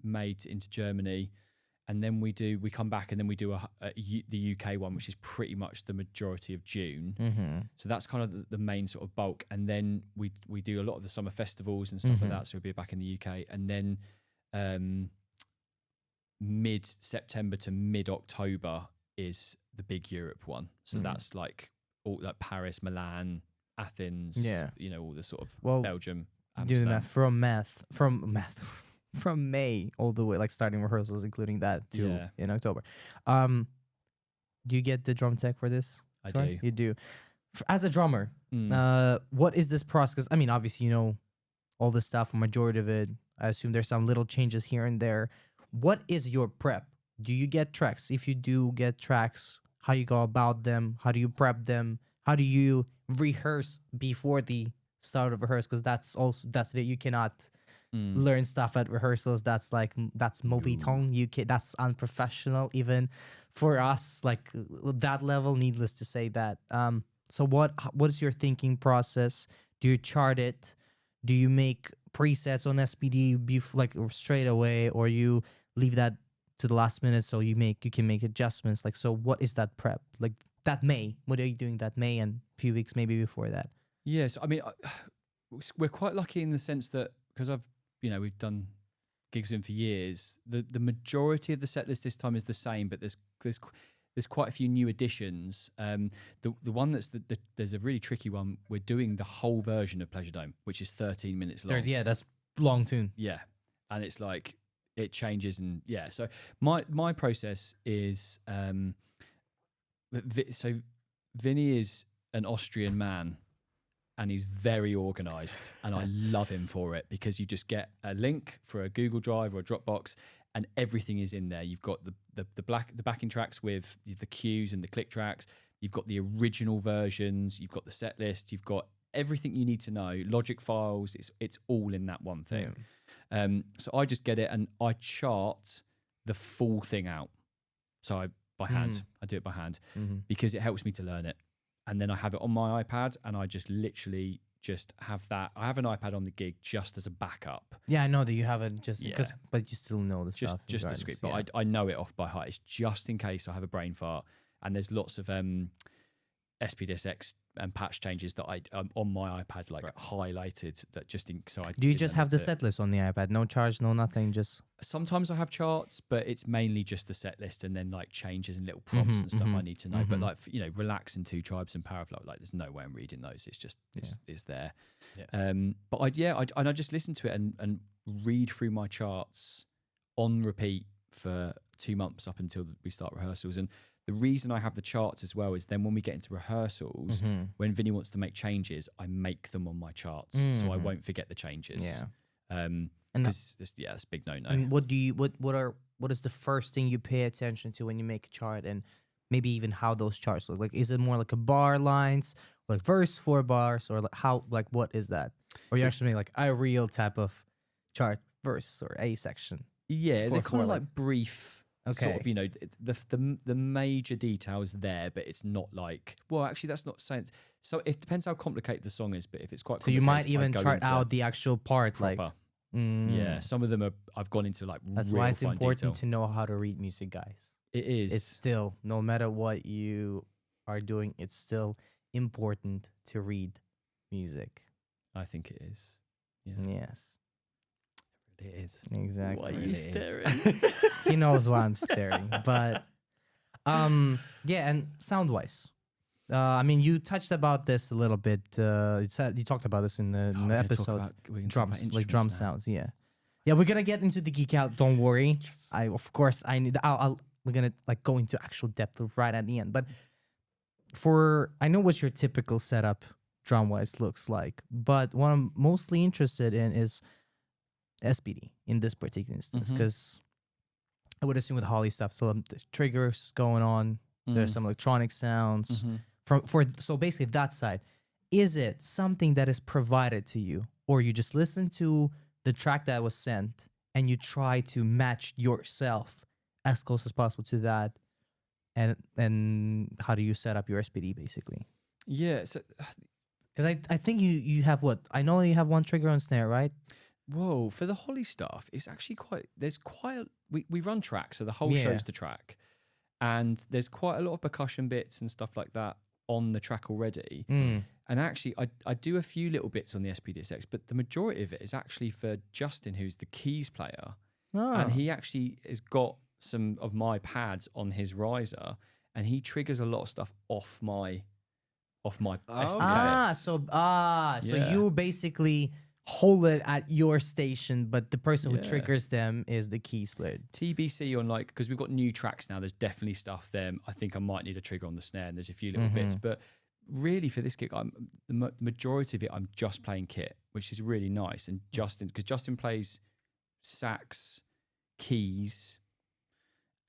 May into Germany, and then we come back and then we do the UK one, which is pretty much the majority of June. Mm-hmm. So that's kind of the main sort of bulk, and then we do a lot of the summer festivals and stuff like that. So we'll be back in the UK, and then mid-September to mid-October is the big Europe one. So that's like all like Paris, Milan, Athens. Yeah. You know, all the sort of Well, Belgium. doing Amsterdam. that from May all the way, like starting rehearsals, including that to Yeah. in October. Do you get the drum tech for this? I tour? do. You do. As a drummer, Mm. what is this process? 'Cause, I mean, obviously, you know all the stuff, a majority of it. I assume there's some little changes here and there. What is your prep? Do you get tracks? If you do get tracks, how you go about them? How do you prep them? How do you rehearse before the start of rehearse? Because that's it. You cannot learn stuff at rehearsals. That's movie tongue. That's unprofessional even for us. Like that level. Needless to say that. So what is your thinking process? Do you chart it? Do you make presets on SPD like straight away, or you leave that to the last minute so you can make adjustments? Like, so what is that prep? Like that May, what are you doing that May and a few weeks maybe before that? Yes, I mean, we're quite lucky in the sense that because we've done gigs in for years. The majority of the set list this time is the same, but there's quite a few new additions. The one there's a really tricky one. We're doing the whole version of Pleasure Dome, which is 13 minutes long. Yeah, that's long tune. Yeah, and it's like it changes, and yeah. So my process is so Vinny is an Austrian man, and he's very organized, and I love him for it, because you just get a link for a Google Drive or a Dropbox, and everything is in there. You've got the backing tracks with the cues and the click tracks. You've got the original versions. You've got the set list. You've got everything you need to know. Logic files. It's all in that one thing. Yeah. So I just get it and I chart the full thing out. So by hand. I do it by hand because it helps me to learn it. And then I have it on my iPad, and I just literally just have that. I have an iPad on the gig just as a backup. Yeah, I know that you have it just because, but you still know the stuff. Just a script, but I know it off by heart. It's just in case I have a brain fart. And there's lots of SPDSX and patch changes that I on my iPad highlighted that just in. So I do you just have the set list on the iPad? No charge, no nothing. Just sometimes I have charts, but it's mainly just the set list and then like changes and little prompts and stuff I need to know. But like Relax and Two Tribes and Power Flow, like there's no way I'm reading those. It's just it's there. Yeah. But I just listen to it and read through my charts on repeat for 2 months up until we start rehearsals. And the reason I have the charts as well is then when we get into rehearsals, when Vinny wants to make changes, I make them on my charts, so I won't forget the changes. Yeah. And it's a big no-no. And what is the first thing you pay attention to when you make a chart, and maybe even how those charts look? Like, is it more like a bar lines, like verse 4 bars, or like how, like what is that? Or you actually make like a real type of chart verse or A section. Yeah, they're Fourth kind of more like brief. Sort Okay. of, the major details there, but it's not like. Well, actually, that's not saying. So it depends how complicated the song is, but if it's quite, So you might complicated, I even go chart into out the actual part, proper. like. Mm. Yeah, some of them are. I've gone into like. That's real why it's fine important detail. to know how to read music, guys. It is. It's still, no matter what you are doing, it's still important to read music. I think it is. Yeah. Yes, It is. exactly. Why are It you is. staring? He knows why I'm staring, but yeah, and sound wise, I mean, you touched about this a little bit. You talked about this in the, Oh, in the episode. Drums, like drum sounds. Yeah, yeah. We're gonna get into the geek out. Don't worry. Of course, I need. We're gonna like go into actual depth right at the end. But I know what your typical setup drum wise looks like. But what I'm mostly interested in is SPD in this particular instance, Mhm. because I would assume with Holly stuff, so the triggers going on. There's some electronic sounds so basically that side. Is it something that is provided to you, or you just listen to the track that was sent and you try to match yourself as close as possible to that? And how do you set up your SPD basically? Yeah. So, Because I think you have what? I know you have one trigger on snare, right? whoa, for the Holly stuff, it's actually we run tracks, so the whole Yeah. show's the track. And there's quite a lot of percussion bits and stuff like that on the track already. Mm. And actually, I do a few little bits on the SPDSX, but the majority of it is actually for Justin, who's the keys player. And he actually has got some of my pads on his riser, and he triggers a lot of stuff off my SPDSX. So Yeah. you basically hold it at your station, but the person who Yeah. triggers them is the key split. TBC on because we've got new tracks now. There's definitely stuff there. I think I might need a trigger on the snare, and there's a few little bits. But really, for this gig, the majority of it, I'm just playing kit, which is really nice. And because Justin plays sax, keys,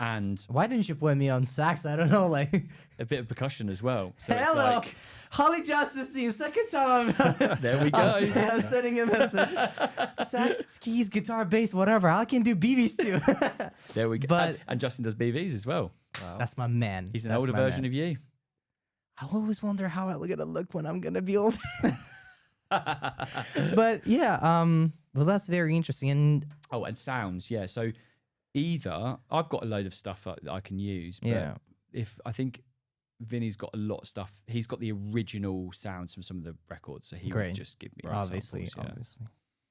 and Why didn't you put me on sax? I don't know, like a bit of percussion as well. So it's hello, like, Holly Justice team. Second time I'm there we go. I'm sending a message. Sax, keys, guitar, bass, whatever. I can do BBs too. There we go. But- and Justin does BVs as well. Wow. That's my man. He's an That's older my version man. of you. I always wonder how I'm gonna look when I'm gonna be old. But yeah, well, that's very interesting. And Oh, and sounds, yeah. So either I've got a load of stuff that I can use, but yeah, if I think Vinny's got a lot of stuff, he's got the original sounds from some of the records, so he would Great. just give me the obviously. samples,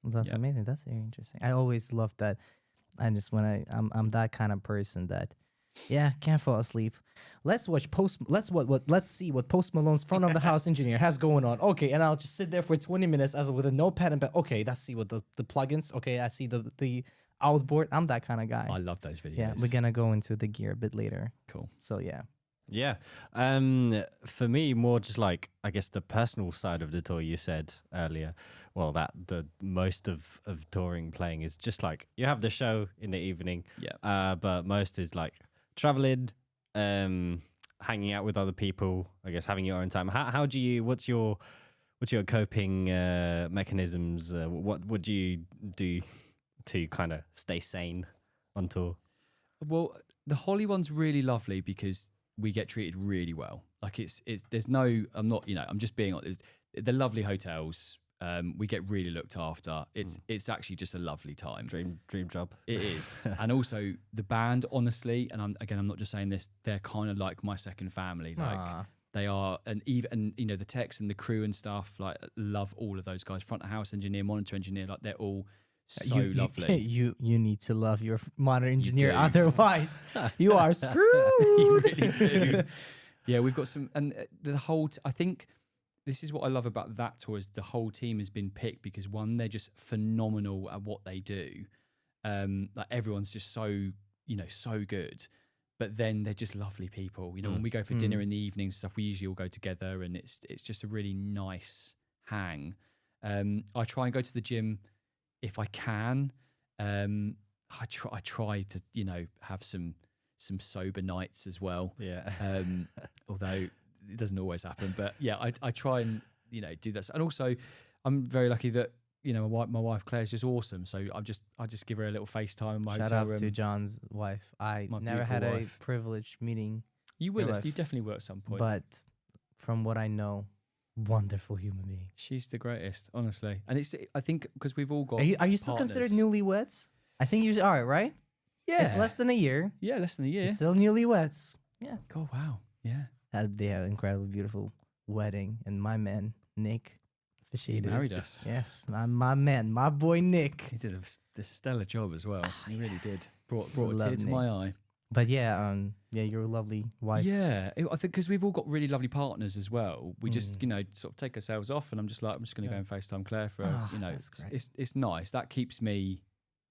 Well, that's Yeah. amazing. That's very interesting. I always love that. I just when I'm that kind of person that, yeah, can't fall asleep. Let's watch let's see what Post Malone's front of the house engineer has going on. Okay, and I'll just sit there for 20 minutes as with a notepad and okay, let's see what the plugins. Okay, I see the outboard. I'm that kind of guy. I love those videos. Yeah, we're gonna go into the gear a bit later. Cool. So yeah. Yeah. For me, more just like, I guess, the personal side of the tour you said earlier. Well, that the most of touring playing is just like you have the show in the evening. Yeah. But most is like traveling, hanging out with other people, I guess, having your own time. How do you, what's your coping mechanisms? What do you do to kind of stay sane on tour? Well, the Holly one's really lovely because we get treated really well. Like there's no, I'm not, I'm just being honest. They're lovely hotels. We get really looked after. It's actually just a lovely time. Dream job. It is. And also the band, honestly, and I'm not just saying this, they're kind of like my second family. Like Aw. they are, and even the techs and the crew and stuff, like love all of those guys. Front of house engineer, monitor engineer, like they're all so lovely. You need to love your monitor engineer, do. otherwise you are screwed. You really do. Yeah, we've got some, and the whole. I think this is what I love about that tour is the whole team has been picked because one, they're just phenomenal at what they do. Like everyone's just so so good, but then they're just lovely people. When we go for dinner in the evenings and stuff, we usually all go together, and it's just a really nice hang. I try and go to the gym if I can. I try to have some sober nights as well. Yeah. Although it doesn't always happen, but yeah, I try and do that. And also, I'm very lucky that my wife Claire's just awesome. So I just give her a little FaceTime in my Shout hotel out room. to John's wife. I My never beautiful had a wife. privilege meeting, You will. your You wife. definitely will at some point. but from what I know, wonderful human being. She's the greatest, honestly. And I think because we've all got. Are you still considered partners. newlyweds? I think you are, right? Yeah. It's less than a year. Yeah, less than a year. You're still newlyweds. Yeah. Oh wow. Yeah. They had an incredibly beautiful wedding, and my man Nick He officiated. married us. Yes, my man, my boy Nick. He did a stellar job as well. He really did. Brought a Love tear to Nick. my eye. But yeah, you're a lovely wife. Yeah, I think because we've all got really lovely partners as well. We just, sort of take ourselves off, and I'm just going to go and FaceTime Claire for, that's great. it's nice. That keeps me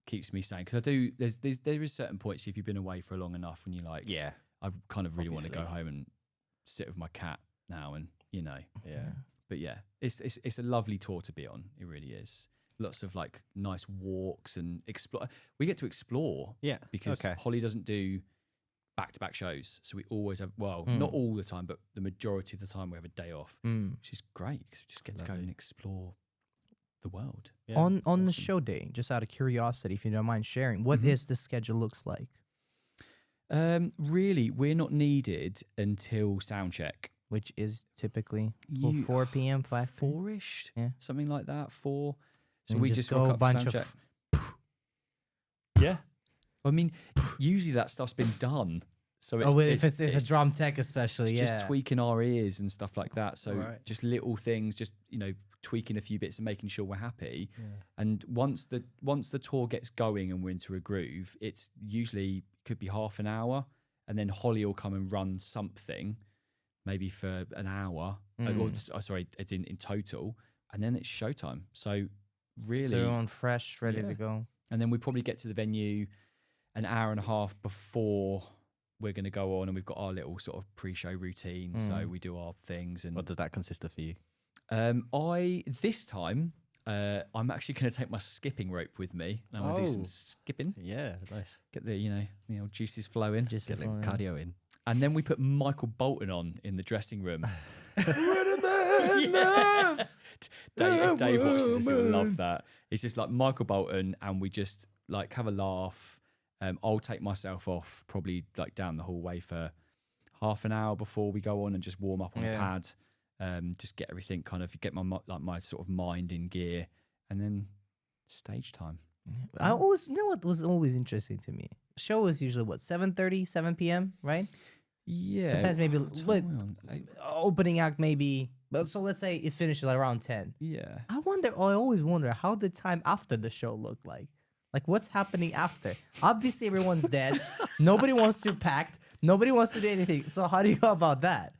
sane because I do. There is certain points if you've been away for long enough when you're like, Yeah. I kind of really want to go Obviously. home and sit with my cat now, and Yeah. But yeah, it's a lovely tour to be on. It really is. Lots of like nice walks and explore. We get to explore Yeah. because okay. Holly doesn't do back-to-back shows, so we always have. Well, not all the time, but the majority of the time we have a day off, which is great because we just get to go and explore the world. Yeah. On the awesome. show day, just out of curiosity, if you don't mind sharing, what is the schedule looks like? Really, we're not needed until sound check. Which is typically You- 4 p.m., 5 p.m. 4-ish, Yeah. something like that. 4. So And we just just go rock a up for bunch sound of check. Yeah, I mean, usually that stuff's been done. So it's, if it's a drum tech, especially, it's yeah. just tweaking our ears and stuff like that. So Right. just little things, just tweaking a few bits and making sure we're happy. And once the tour gets going and we're into a groove, it's usually could be half an hour, and then Holly will come and run something, maybe for an hour. Sorry, it's in total, and then it's showtime. So really, So you're on fresh, ready Yeah. to go. and then we probably get to the venue an hour and a half before we're going to go on, and we've got our little sort of pre-show routine. So we do our things. And What does that consist of for you? this time I'm actually going to take my skipping rope with me. I'm going to do some Oh. skipping, Yeah, nice. get the the old juices flowing, Just Get the cardio in. and then we put Michael Bolton on in the dressing room. Nerves! If Dave watches this, he'll love that. It's just like Michael Bolton, and we just like have a laugh. I'll take myself off probably like down the hallway for half an hour before we go on and just warm up on the pad. Just get everything get my sort of mind in gear, and then stage time. I always, what was always interesting to me? Show is usually what, 7:30, 7 p.m., right? Yeah. Sometimes maybe What time but are we on? opening act maybe. But so let's say it finishes at around 10. Yeah. I always wonder how the time after the show looked like. Like what's happening after? Obviously everyone's dead. Nobody wants to pack. Nobody wants to do anything. So how do you go about that?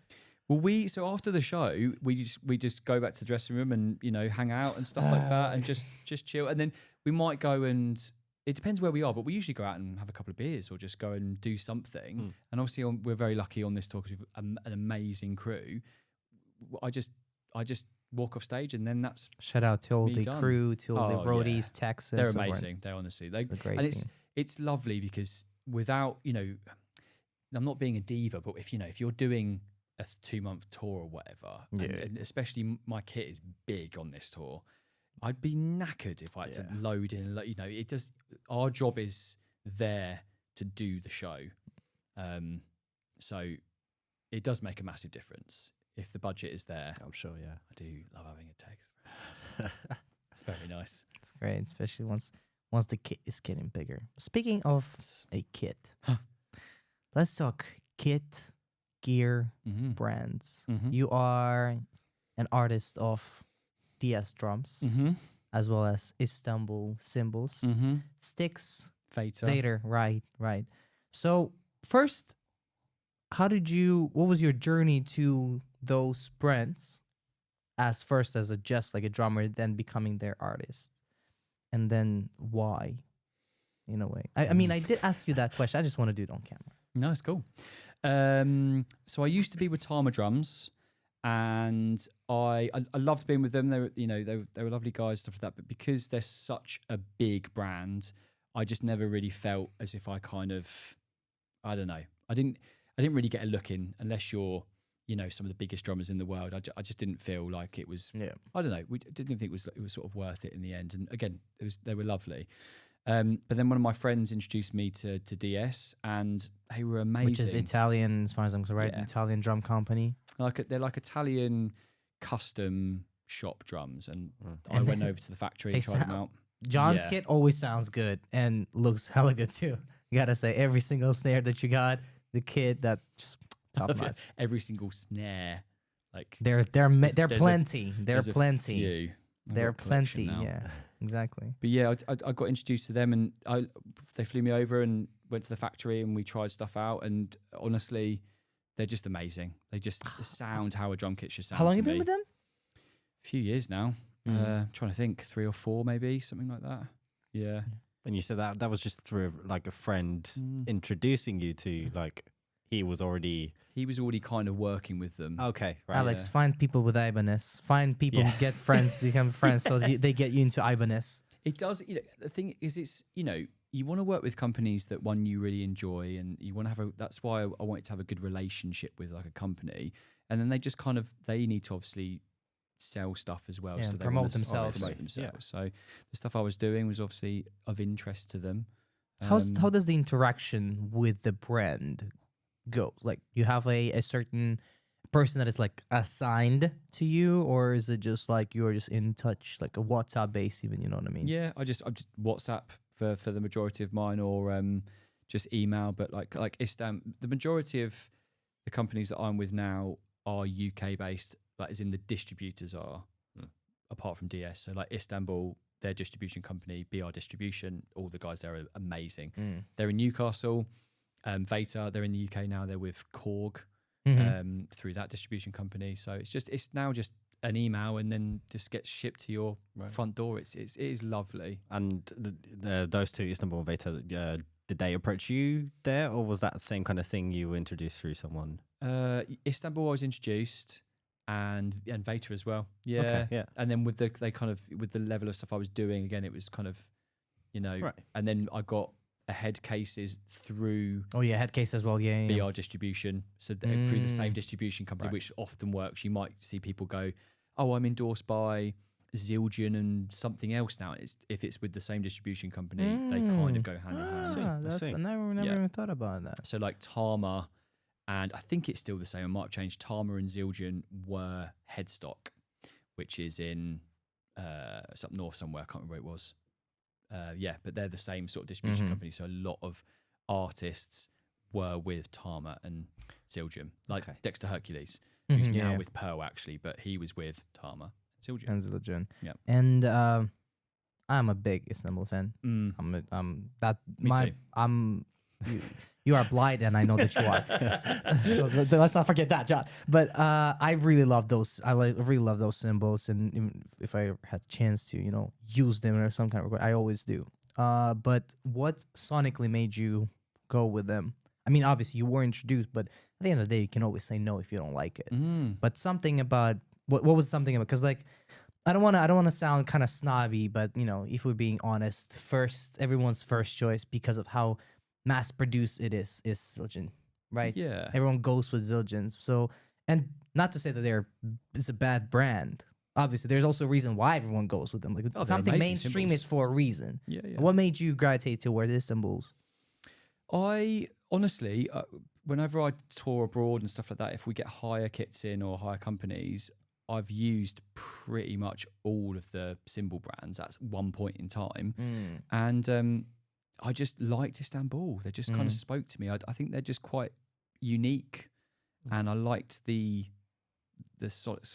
Well, so after the show, we just go back to the dressing room and hang out and stuff like that, and just chill. And then we might go and it depends where we are, but we usually go out and have a couple of beers or just go and do something. And obviously, we're very lucky on this tour because we've an amazing crew. I just walk off stage, and then that's Shout out to all Me the done. crew, to all the Oh, roadies, yeah. techs. and they're so forth. amazing. They honestly, They're great and team. it's lovely because without I'm not being a diva, but if you're doing a 2-month tour or whatever, and especially my kit is big on this tour, I'd be knackered if I had to load in. It does. Our job is there to do the show, so it does make a massive difference if the budget is there. I'm sure, yeah. I do love having a tech. It's very nice. It's great, especially once the kit is getting bigger. Speaking of a kit, let's talk kit, gear, Mm-hmm. brands. Mhm. You are an artist of DS drums, Mm-hmm. as well as Istanbul cymbals, Mm-hmm. sticks, Vater. Vader. Right. So first, what was your journey to those brands? First as just like a drummer, then becoming their artist, and then why? In a way, I mean, I did ask you that question. I just want to do it on camera. No, it's cool. So I used to be with Tama Drums, and I loved being with them. They were lovely guys, stuff like that. But because they're such a big brand, I just never really felt as if I don't know. I didn't really get a look in unless you're you know, some of the biggest drummers in the world. I just didn't feel like it was. Yeah. I don't know. We didn't think it was sort of worth it in the end. And again, they were lovely. But then one of my friends introduced me to DS, and they were amazing. Which is Italian, as far as I'm concerned, right? Yeah. Italian drum company. They're like Italian custom shop drums, and I And went over to the factory and they tried them out. John's Yeah. kit always sounds good and looks hella good too. You gotta say, every single snare that you got, the kit that just top notch. Every single snare, like They're there's a- plenty. They're there's a plenty. few. I've They're got a collection plenty. now. Yeah, exactly. But yeah, I got introduced to them, and they flew me over and went to the factory, and we tried stuff out. And honestly, they're just amazing. They just sound how a drum kit should sound. How long to you been me. with them? A few years now. Mm. Trying to think, 3 or 4 maybe, something like that. Yeah. And you said that was just through like a friend Mm. introducing you to like he was already He was already kind of working with them. okay, right? Alex, yeah. find people with Ibanez. Find people Yeah. who get friends, become friends, so they get you into Ibanez. It does, you know, the thing is, it's, you know, you want to work with companies that one you really enjoy, and you want to have that's why I wanted to have a good relationship with like a company, and then they just kind of, they need to obviously sell stuff as well. Yeah, So and they promote wanna themselves. promote Obviously, themselves. So the stuff I was doing was obviously of interest to them. How does the interaction with the brand go? Like, you have a certain person that is like assigned to you, or is it just like you're just in touch, like a WhatsApp base even, you know what I mean? Yeah, I just WhatsApp for the majority of mine, or just email. But like the majority of the companies that I'm with now are UK based, like as in the distributors are, apart from DS. So like Istanbul, their distribution company, BR Distribution, all the guys there are amazing. Mm. They're in Newcastle. Veta, they're in the UK now. They're with Korg Mhm. through that distribution company. So it's now just an email, and then just gets shipped to your front door. It is lovely. And those two, Istanbul and Veta, did they approach you there, or was that the same kind of thing you were introduced through someone? Istanbul, I was introduced, and Veta as well. Yeah, Okay, yeah. And then with the level of stuff I was doing, again, it was kind of, you know, Right. and then I got a head cases through Oh yeah, head case as well. Yeah, yeah. BR Distribution, so through the same distribution company, Right. which often works. You might see people go, "Oh, I'm endorsed by Zildjian and something else now." If it's with the same distribution company, they kind of go hand in hand. see. Ah, I that's see. I never Yeah. even thought about that. So like Tama, and I think it's still the same. It might have changed. Tama and Zildjian were Headstock, which is in it's up north somewhere. I can't remember where it was. Yeah, but they're the same sort of distribution company. So a lot of artists were with Tama and Zildjian, like Okay. Dexter Hercules, who's Mhm, now yeah. with Pearl actually, but he was with Tama and Zildjian. And Zildjian. Yeah. And I'm a big Istanbul fan. Mm. Me too. You are blind, and I know that you are. So let's not forget that, John. But I really love those. Really love those symbols, and even if I had chance to, you know, use them or some kind of, I always do. But what sonically made you go with them? I mean, obviously you were introduced, but at the end of the day, you can always say no if you don't like it. Mm. But something about what was something about, because like I don't want to sound kind of snobby, but you know, if we're being honest, everyone's first choice, because of how mass produced it is Zildjian, right? Yeah. Everyone goes with Zildjian. So, and not to say that it's a bad brand. Obviously, there's also a reason why everyone goes with them. Like they're something amazing mainstream symbols. is for a reason. Yeah. What made you gravitate toward Istanbul's? I honestly, whenever I tour abroad and stuff like that, if we get hire kits in or hire companies, I've used pretty much all of the symbol brands at one point in time. And I just liked Istanbul. They just kind of spoke to me. I think they're just quite unique, and I liked the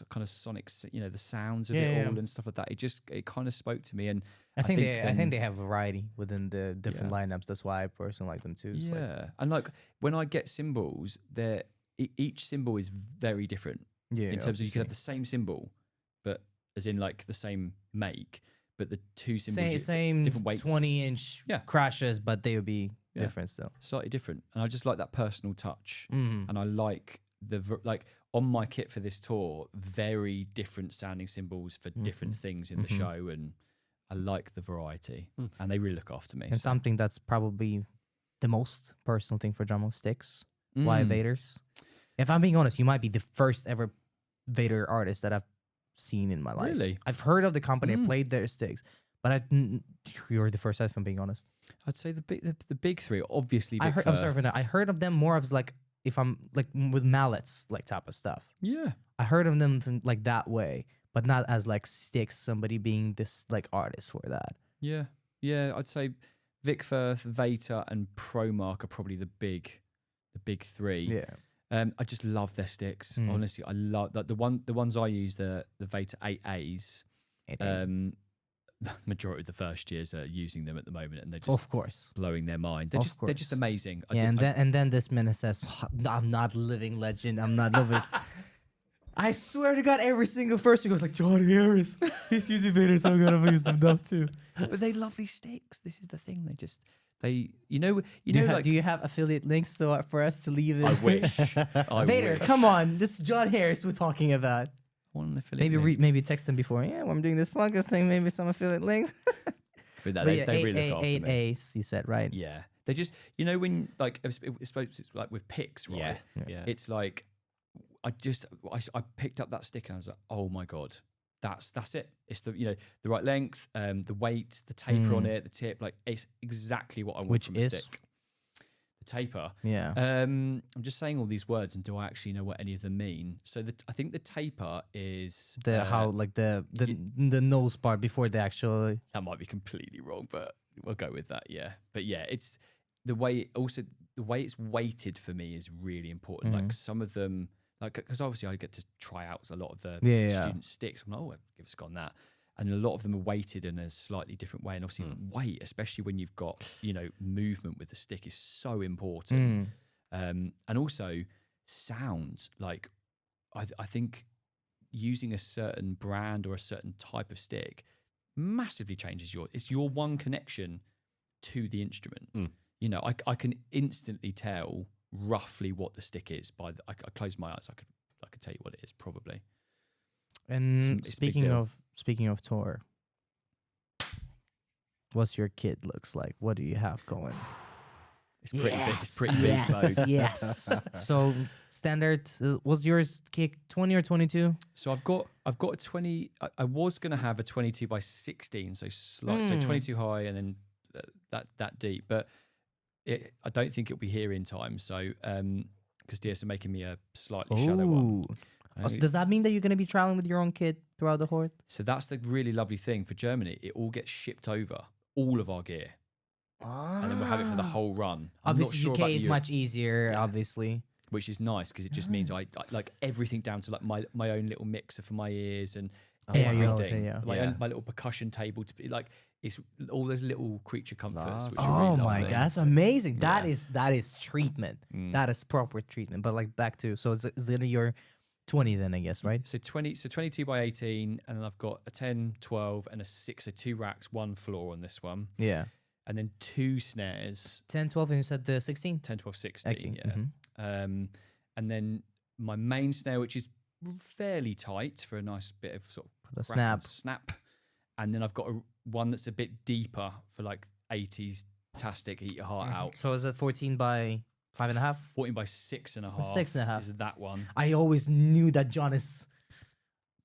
kind of sonic, you know, the sounds of it all and stuff like that. It kind of spoke to me, and I think they have variety within the different lineups. That's why I personally like them too. It's like, and like when I get symbols, each symbol is very different. In terms of, you could have the same symbol, but as in like the same make, but the two symbols same different weights, 20-inch crashes, but they would be different still. slightly different. And I just like that personal touch, Mm. and I like like on my kit for this tour, very different sounding symbols for different things in the show, and I like the variety, and they really look after me. And something that's probably the most personal thing for drum sticks. Why Vaders? If I'm being honest, you might be the first ever Vader artist that I've seen in my life. Really? I've heard of the company, I played their sticks, but you're the first, if I'm being honest. I'd say the big three, obviously. I'm sorry Firth. for that. I heard of them more as like, if I'm like with mallets, like type of stuff. Yeah. I heard of them from, like that way, but not as like sticks, somebody being this like artist for that. Yeah. Yeah. I'd say Vic Firth, Vater, and Promark are probably the big three. Yeah. I just love their sticks. Honestly, I love that the ones I use, the Vater 8As. The majority of the first years are using them at the moment, and they're just Of course. blowing their mind. They're just amazing. Yeah, and then this menace says, "I'm not living legend. I'm not novice." I swear to God, every single person goes like, "Jon Harris, he's using Vader, so I'm gonna use them now too." But they lovely sticks. This is the thing. Do you have affiliate links for us to leave it? I wish. I Vader, wish. come on, this is Jon Harris we're talking about. One affiliate Maybe text them before. Yeah, when I'm doing this podcast thing, maybe some affiliate links. But no, But yeah, they really look after eight me. A's, you said, right? Yeah, they just when like it's like with picks, right? Yeah. It's like I picked up that stick and I was like, oh my god, that's it. It's the the right length, the weight, the taper on it, the tip. Like it's exactly what I want Which from is? a stick. The taper. Yeah. I'm just saying all these words, and do I actually know what any of them mean? So I think the taper is The nose part before the actual. that might be completely wrong, but we'll go with that. Yeah, but yeah, it's the way it's weighted for me is really important. Like some of them, like because obviously I get to try out a lot of the student sticks. I'm like, oh, I'll give us a go on that. And a lot of them are weighted in a slightly different way. And obviously weight, especially when you've got, movement with the stick is so important. And also sound. Like I think using a certain brand or a certain type of stick massively changes it's your one connection to the instrument. I can instantly tell roughly what the stick is I close my eyes. I could tell you what it is probably. And It's a big deal. speaking of tour, what's your kit looks like? What do you have going? It's pretty big. It's pretty beast mode. Yes. So standard was yours kick 20 or 22? So I've got a 20. I was gonna have a 22 by 16, so so 22 high and then that deep. But I don't think it'll be here in time. So because DS are making me a slightly shallow one. Oh, so does that mean that you're going to be traveling with your own kit throughout the Horde? So that's the really lovely thing for Germany. It all gets shipped over, all of our gear, and then we'll have it for the whole run. I'm not Obviously, sure UK about is Europe, much easier, Yeah. obviously. which is nice because it just means I like everything down to like my own little mixer for my ears and Yeah, you always everything. say, yeah. My little percussion table to be like it's all those little creature comforts. Which are Oh really my lovely. god, that's amazing. Yeah. That is treatment. That is proper treatment. But like back to it's literally your 20 then, I guess, right? So 22 by 18, and then I've got a 10, 12, and a 6. So 2 racks, 1 floor on this one, Yeah. and then 2 snares. 10, 12, and you said the 16? 10, 12, 16. Okay, Yeah. And then my main snare, which is fairly tight for a nice bit of sort of The crack and snap. And then I've got one that's a bit deeper for like 80s tastic, eat your heart out. So is it 14 by 5.5? 14 by 6.5. 6.5. is that one. I always knew that John is.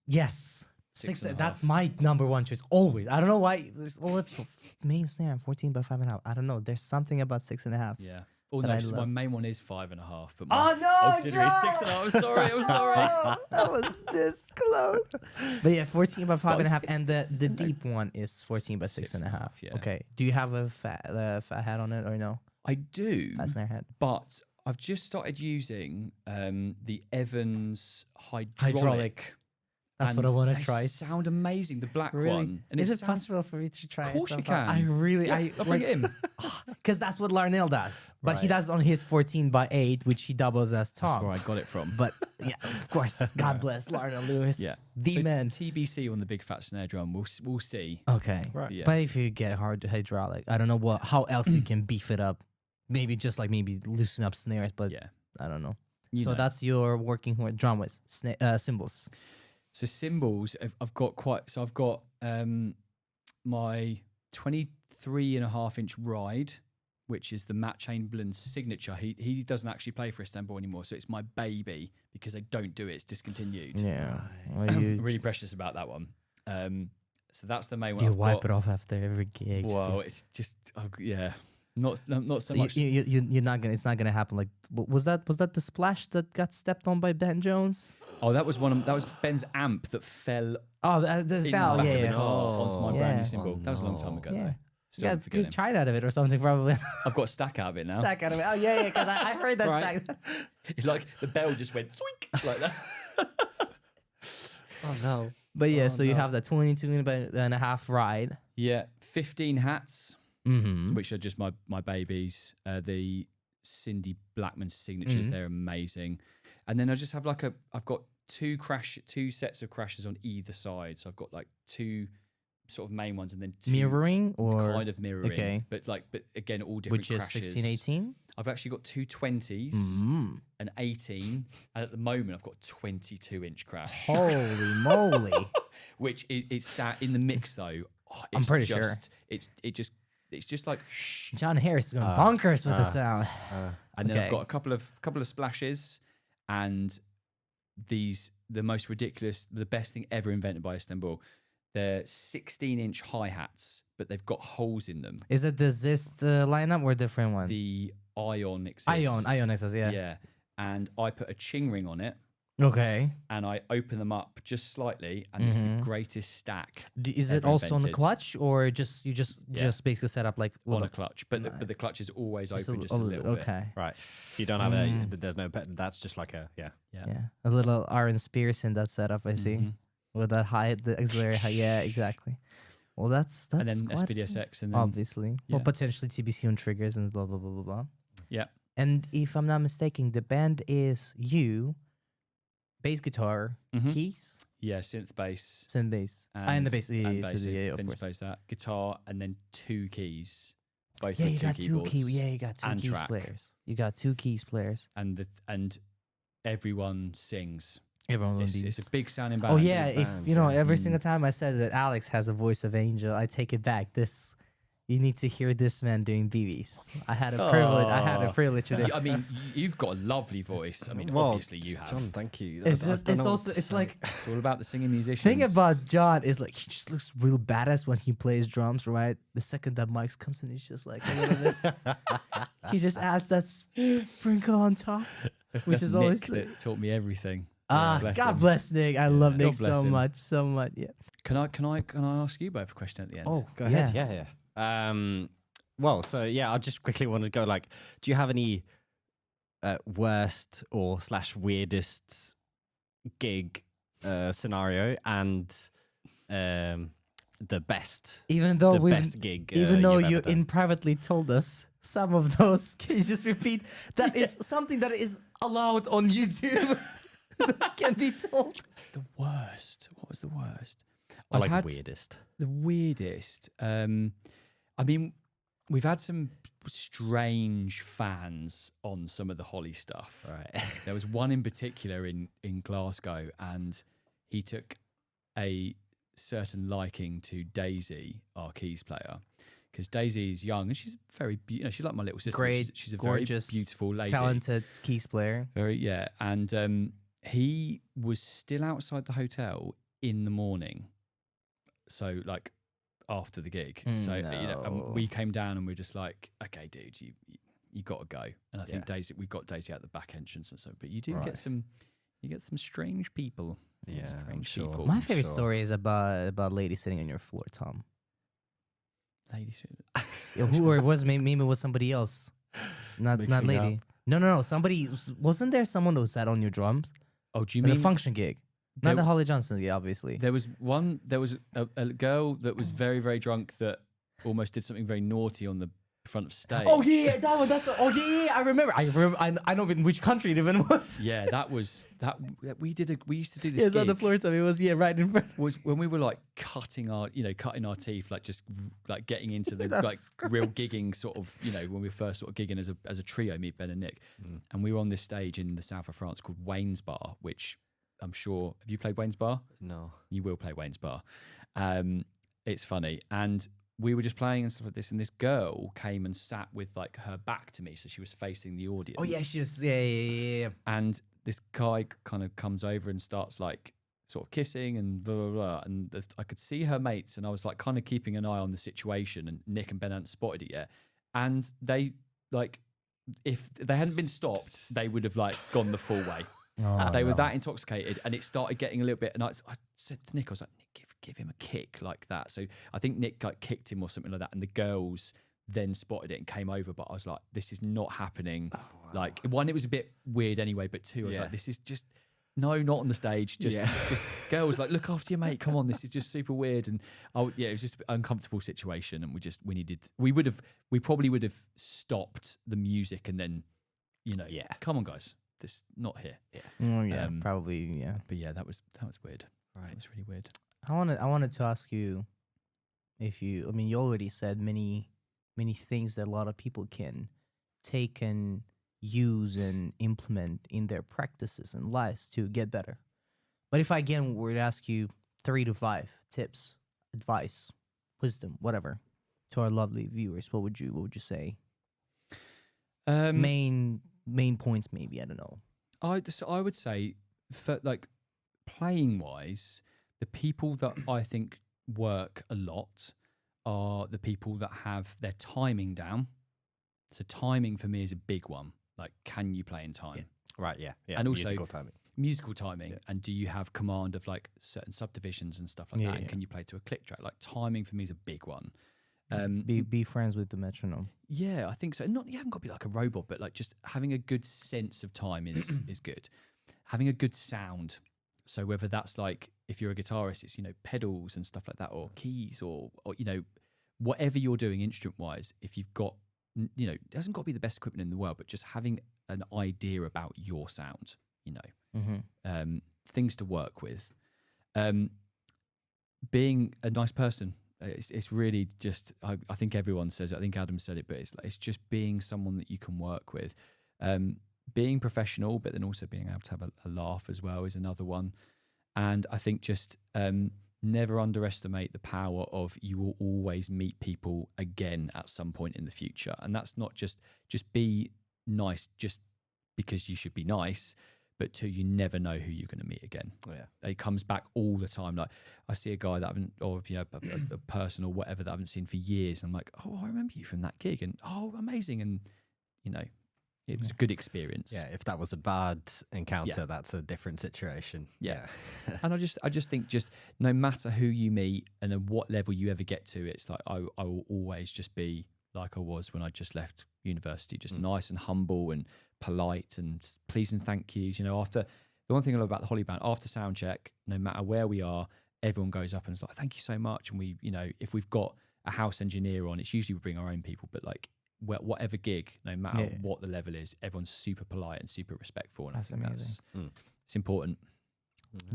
Yes. 6.5. That's my number one choice. Always. I don't know why. There's all the people. Main snare, 14 by 5.5. I don't know. There's something about 6.5. Yeah. Oh that no, I so my love. main one is 5.5. But Oh my no! auxiliary is 6.5. I'm sorry. I'm sorry. That was this close. But yeah, 14 by 5.5, six- and the deep one is 14 by 6.5. Yeah. Okay. Do you have a fat head on it or no? I do, Fat snare head. but I've just started using the Evans Hydraulic. hydraulic. That's what I and want to they try. Sound amazing. The black Really? one. And Is it sounds- possible for me to try it? Of course you sometime? can. I really, Yeah, I I'll bring it in. because that's what Larnell does. But he Right. does on his 14 by 8, which he doubles as That's Tom. where I got it from. But yeah, of course, God bless Larnell Lewis. Yeah. the So man. TBC on the big fat snare drum. We'll see. Okay, Right. Yeah. but if you get hard hydraulic, I don't know how else you can beef it up. Maybe just like maybe loosen up snares, but Yeah. I don't know. You So know. that's your working drum with cymbals. So cymbals, I've got quite. So I've got my 23.5-inch ride which is the Matt Chamberlain signature. He doesn't actually play for Istanbul anymore, so it's my baby because they don't do it. It's discontinued. Yeah. Really precious about that one. So that's the main one. You I've wipe got. it off after every gig. Well, it's just not so much. You're not gonna. It's not gonna happen. Like, was that the splash that got stepped on by Ben Jones? Oh, that was Ben's amp that fell Oh, the in the foul. back Yeah, of the yeah. car onto my brand new Yeah. cymbal. Oh, That was a long time ago Yeah. though. Still Yeah, haven't forgiven you him. tried out of it or something, probably. I've got a stack out of it now. Stack out of it. Oh yeah, because I heard that Right. stack. It's like the bell just went swoink like that. Oh no. But yeah, Oh, so you no. have that 22.5 ride. Yeah, 15 hats, Mm-hmm. which are just my babies. The Cindy Blackman signatures, Mhm. they're amazing. And then I just have I've got two sets of crashes on either side. So I've got like two sort of main ones and then two Mirroring or kind of mirroring. okay. But again, all different which is crashes. 16, 18. I've actually got two 20s, Mm. an 18, and at the moment I've got a 22-inch crash. Holy moly! Which it's sat in the mix though. Oh, I'm it's pretty sure. It's just like Jon Harris is going bonkers with the sound. and then I've Okay. got a couple of splashes and the most ridiculous, the best thing ever invented by Istanbul. They're 16-inch hi-hats, but they've got holes in them. Is it the Zist lineup or a different one? The Ion exists. Ion exists, yeah. Yeah. And I put a ching ring on it Okay. and I open them up just slightly and it's the greatest stack Is it ever also on the invented. clutch or you just Yeah. basically set up like on little, a clutch. But the clutch is always just open just a little bit. okay. Right. You don't have there's no that's just like a Yeah. Yeah, a little Aaron Spears in that setup. I see Mhm. with that the auxiliary high. Yeah, exactly. Well, that's And then quite SPDSX and then obviously. Well, yeah. potentially TBC on triggers and blah blah blah blah blah. Yeah. And if I'm not mistaken, the band is you, bass guitar, Mhm. keys, Yeah, synth bass. synth bass, and the bass. Yeah, and yeah, bass, yeah, of Vince course. plays that. Guitar and then two keys. Both Yeah, with you two got keyboards. you got two and keys track. players. You got two keys players. And everyone sings. Everyone on It's these. a big sounding band. Oh yeah, a if band, you know, yeah. every single time I said that Aleks has a voice of angel, I take it back. You need to hear this man doing BBs. I had a privilege with it. I mean, you've got a lovely voice. I mean, Well, obviously you have. John, thank you. It's I just, don't it's know what also, to it's say. like It's all about the singing musicians. thing about John is like he just looks real badass when he plays drums. Right, the second that Mike's comes in, he's just like a little bit. He just adds that sprinkle on top, That's which is Nick always that taught me everything. God him. bless Nick. I love God Nick bless so him. much, so much. Yeah. Can I ask you both a question at the end? Oh, Go ahead. Yeah. Well, so yeah, I just quickly want to go like, do you have any worst or / weirdest gig scenario and the best Even though the we, best gig even though you've you ever done? in privately told us some of those, can you just repeat? That is something that is allowed on YouTube. That can be told. The worst. What was the worst? Or I've like had weirdest. The weirdest. I mean, we've had some strange fans on some of the Holly stuff. Right. There was one in particular in Glasgow, and he took a certain liking to Daisy, our keys player, because Daisy is young and she's very, she's like my little sister. Great, she's a gorgeous, very beautiful lady, Talented keys player. very and he was still outside the hotel in the morning, so like after the gig. So and we came down and we were just like, okay, dude, you got to go. And I think Daisy, we got Daisy out the back entrance and so, but you do get some strange people. Yeah, I'm Strange sure. people. My favorite story is about lady sitting on your floor, Tom. Ladies, Yeah, who or it was maybe it was somebody else, not Mixing lady. up. No. Somebody wasn't there. Someone who sat on your drums oh, do you at a mean function gig? there- Not the Holly Johnson gig, obviously. There was a girl that was very, very drunk that almost did something very naughty on the front of stage. Oh yeah, that one. I remember. I know in which country it even was. Yeah, that was that. We used to do this. It's on the gig floor, Tom. It was right in front. was when we were like cutting our teeth, like just like getting into the That's like real gigging sort of, when we were first sort of gigging as a trio, me, Ben and Nick, and we were on this stage in the south of France called Wayne's Bar, which I'm sure, have you played Wayne's Bar? No. You will play Wayne's Bar. It's funny. And we were just playing and stuff like this, and this girl came and sat with like her back to me, so she was facing the audience. Oh yeah, yeah. And this guy kind of comes over and starts like sort of kissing and blah blah blah, and I could see her mates, and I was like kind of keeping an eye on the situation, and Nick and Ben hadn't spotted it yet, and they like, if they hadn't been stopped, they would have like gone the full way. They were that intoxicated, and it started getting a little bit. And I said to Nick, I was like, Nick, give him a kick like that. So I think Nick like kicked him or something like that, and the girls then spotted it and came over. But I was like, this is not happening. Like, one, it was a bit weird anyway, but two, I was like, this is just no, not on the stage. Just girls, like, look after your mate. Come on, this is just super weird. And it was just an uncomfortable situation, and we probably would have stopped the music and then, come on, guys. This not here. Probably. But yeah, that was weird. Right, it was really weird. I wanted to ask you if you. I mean, you already said many things that a lot of people can take and use and implement in their practices and lives to get better. But if I again were to ask you 3 to 5 tips, advice, wisdom, whatever, to our lovely viewers, what would you say? Main points, maybe, I don't know. I would say, for like playing wise, the people that I think work a lot are the people that have their timing down. So timing for me is a big one. Like, can you play in time? Yeah. Right, yeah. And also musical timing. Yeah. And do you have command of like certain subdivisions and stuff like that? And can you play to a click track? Like, timing for me is a big one. Be friends with the metronome. Yeah, I think so. You haven't got to be like a robot, but like just having a good sense of time is good. Having a good sound. So whether that's like, if you're a guitarist, it's, pedals and stuff like that, or keys, or whatever you're doing instrument wise. If you've got, it hasn't got to be the best equipment in the world, but just having an idea about your sound, things to work with. Being a nice person. It's really just, I think everyone says it. I think Adam said it, but it's just being someone that you can work with. Being professional, but then also being able to have a laugh as well is another one. And I think just never underestimate the power of, you will always meet people again at some point in the future. And that's not just be nice just because you should be nice, but you never know who you're going to meet again. Oh, yeah. It comes back all the time. Like, I see a guy that I haven't, or a person or whatever that I haven't seen for years. And I'm like, oh, I remember you from that gig, and oh, amazing. And it was a good experience. Yeah, if that was a bad encounter, that's a different situation. Yeah. And I just think, just no matter who you meet and at what level you ever get to, it's like I will always just be like I was when I just left university, just nice and humble and polite and please and thank yous. After, the one thing I love about the Holly Band, after sound check, no matter where we are, everyone goes up and is like, thank you so much. And we, if we've got a house engineer on, it's usually we bring our own people, but like, whatever gig, no matter what the level is, everyone's super polite and super respectful, and that's I think amazing. It's important.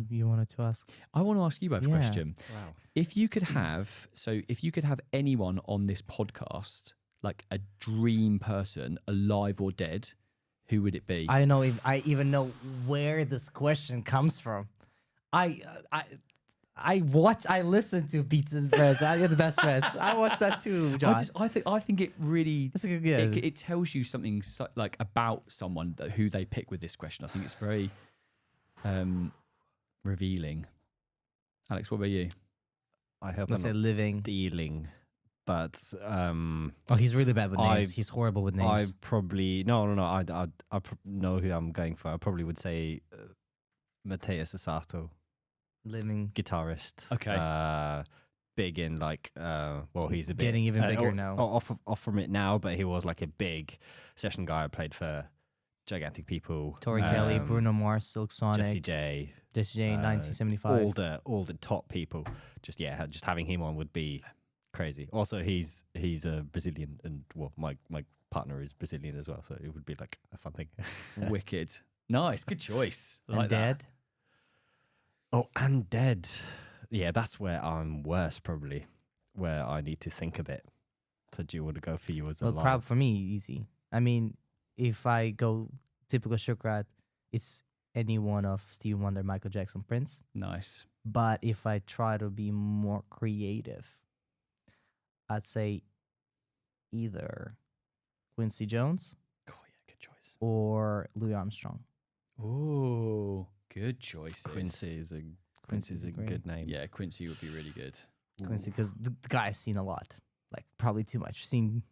You wanted to ask? I want to ask you both a question. Wow. If you could have anyone on this podcast, like a dream person, alive or dead, who would it be? I don't know if I even know where this question comes from. I listen to Beats and Friends. I get the best friends. I watch that too, John. I think it really, that's a good. It tells you something like about someone who they pick with this question. I think it's very revealing. Alex, what about you? I hope Let's I'm say not living. stealing, but he's really bad with names. He's horrible with names. I probably no. I know who I'm going for. I probably would say Matthias Asato. Living guitarist. Okay. Big in like he's a bit getting even bigger now. Off from it now, but he was like a big session guy. I played for Gigantic People, Tori Kelly, Bruno Mars, Silk Sonic, Jesse J, 1975. All the top people. Just having him on would be crazy. Also, he's a Brazilian, and my partner is Brazilian as well, so it would be like a fun thing. Wicked, nice, good choice. I like and that. Dead. Oh, and Dead. Yeah, that's where I'm worse, probably. Where I need to think a bit. So do you want to go for you as a proud for me, easy. I mean, if I go typical Shukhrat, it's any one of Stevie Wonder, Michael Jackson, Prince. Nice. But if I try to be more creative, I'd say either Quincy Jones Oh yeah, good choice. or Louis Armstrong. Oh, good choices. Quincy's a Quincy's great. good name. Yeah, Quincy would be really good. Quincy, because the guy's seen a lot, like probably too much. Seen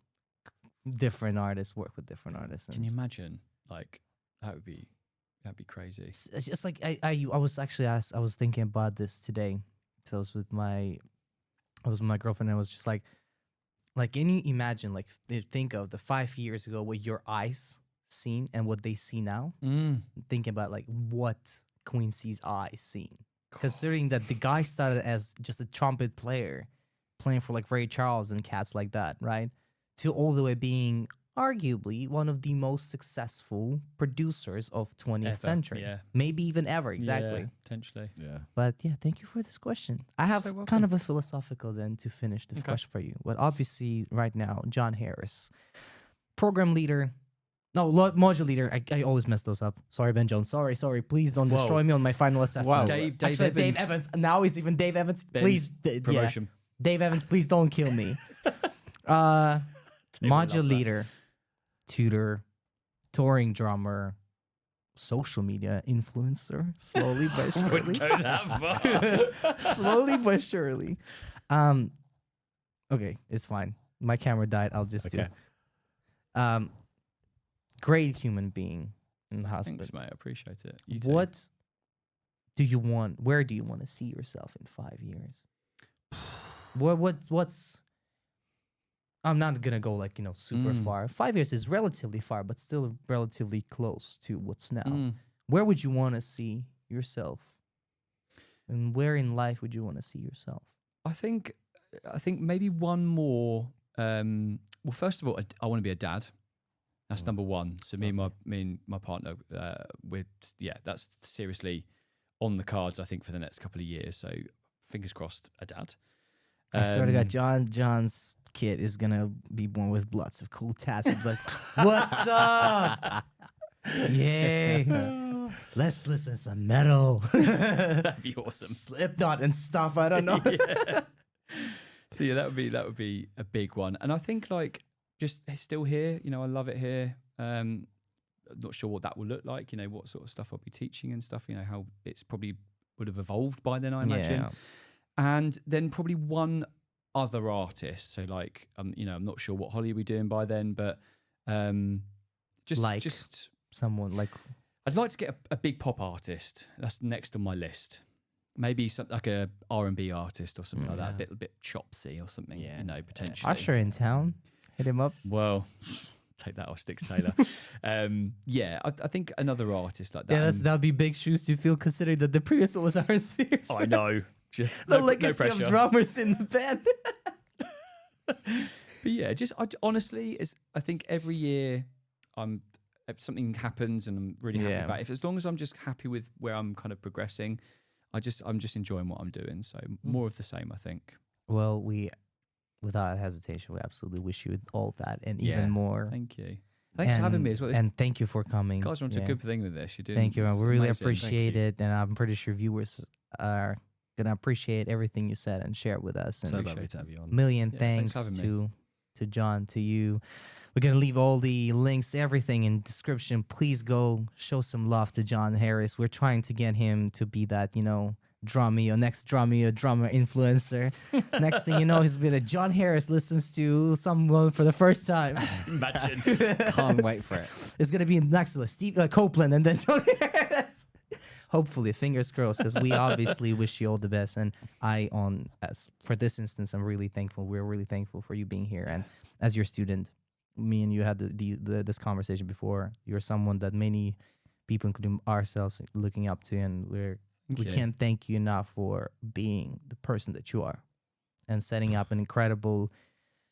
different artists work with different artists. Can you imagine? Like that'd be crazy. It's just like I was actually asked. I was thinking about this today. So I was with my girlfriend, and I was just like, can you imagine, like, think of the 5 years ago what your eyes seen and what they see now? Think about like what Quincy's eyes seen, considering that the guy started as just a trumpet player, playing for like Ray Charles and cats like that, right? To all the way being arguably one of the most successful producers of 20th Ever, century, yeah. maybe even ever. Exactly. Yeah, potentially. Yeah. But yeah, thank you for this question. I have So welcome. kind of a philosophical then to finish the Okay. question for you. But obviously, right now, Jon Harris, program leader, module leader. I always mess those up. Sorry, Ben Jones. Sorry. Please don't Whoa. destroy me on my final assessment. Wow. Dave Actually, Dave Evans. Evans. Now it's even Dave Evans. Ben's Please, promotion. Dave Evans, please don't kill me. Module leader, tutor, touring drummer, social media influencer, slowly but surely. Wouldn't go that far. Slowly but surely. Okay, it's fine. My camera died. I'll just Okay. do. Great human being and husband. Thanks, mate. I appreciate it. You too. What do you want? Where do you want to see yourself in 5 years? What's I'm not gonna go like, super far. 5 years is relatively far, but still relatively close to what's now. Where would you want to see yourself? And where in life would you want to see yourself? I think maybe one more. Well, first of all, I want to be a dad. That's number one. So me and my partner, that's seriously on the cards. I think for the next couple of years. So fingers crossed, a dad. I swear to God, John's kid is gonna be born with lots of cool tats. He's like, what's up? Yay! Let's listen to some metal. That'd be awesome. Slipknot and stuff. I don't know. Yeah. So yeah, that would be a big one. And I think like just still here. I love it here. I'm not sure what that will look like. What sort of stuff I'll be teaching and stuff. How it's probably would have evolved by then, I imagine. Yeah. And then probably one other artist. So like, I'm not sure what Holly will be doing by then, but just someone like. I'd like to get a big pop artist. That's next on my list. Maybe something like a R&B artist or something like that. A bit chopsy or something. Yeah. Potentially. Usher in town. Hit him up. Well, take that off Sticks Taylor. I think another artist like that. Yeah, that'd be big shoes to fill, considering that the previous one was Aaron Spears. I know. Just The no legacy pressure. of drummers in the band. But yeah, honestly, I think every year if something happens and I'm really happy about it. As long as I'm just happy with where I'm kind of progressing, I'm just enjoying what I'm doing. So more of the same, I think. Well, without hesitation, we absolutely wish you all that and even more. Thank you. Thanks for having me as well. And thank you for coming. You guys are onto a good thing with this. You're doing. Thank you. this We really amazing. appreciate it, and I'm pretty sure viewers are gonna appreciate everything you said and share it with us. So And lovely to have you on. million thanks thanks for having to John, to you. We're gonna leave all the links, everything in description. Please go show some love to Jon Harris. We're trying to get him to be that, drummer influencer. Next thing you know, he's been Jon Harris listens to someone for the first time. Imagine. Can't wait for it. It's gonna be next to Steve Copeland and then Jon Harris. Hopefully, fingers crossed, because we obviously wish you all the best. And for this instance, I'm really thankful. We're really thankful for you being here. And as your student, me and you had this conversation before. You're someone that many people, including ourselves, looking up to, and we can't thank you enough for being the person that you are and setting up an incredible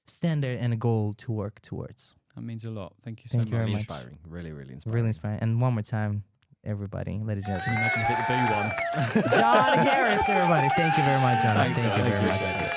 standard and a goal to work towards. That means a lot. Thank you so Thank you much. very much. Inspiring. Really, really inspiring. Really inspiring. And one more time, everybody, ladies and Can gentlemen. you imagine if it the boo one? Jon Harris, everybody. Thank you very much, John. Thanks, Thank you guys. very much. Appreciate it.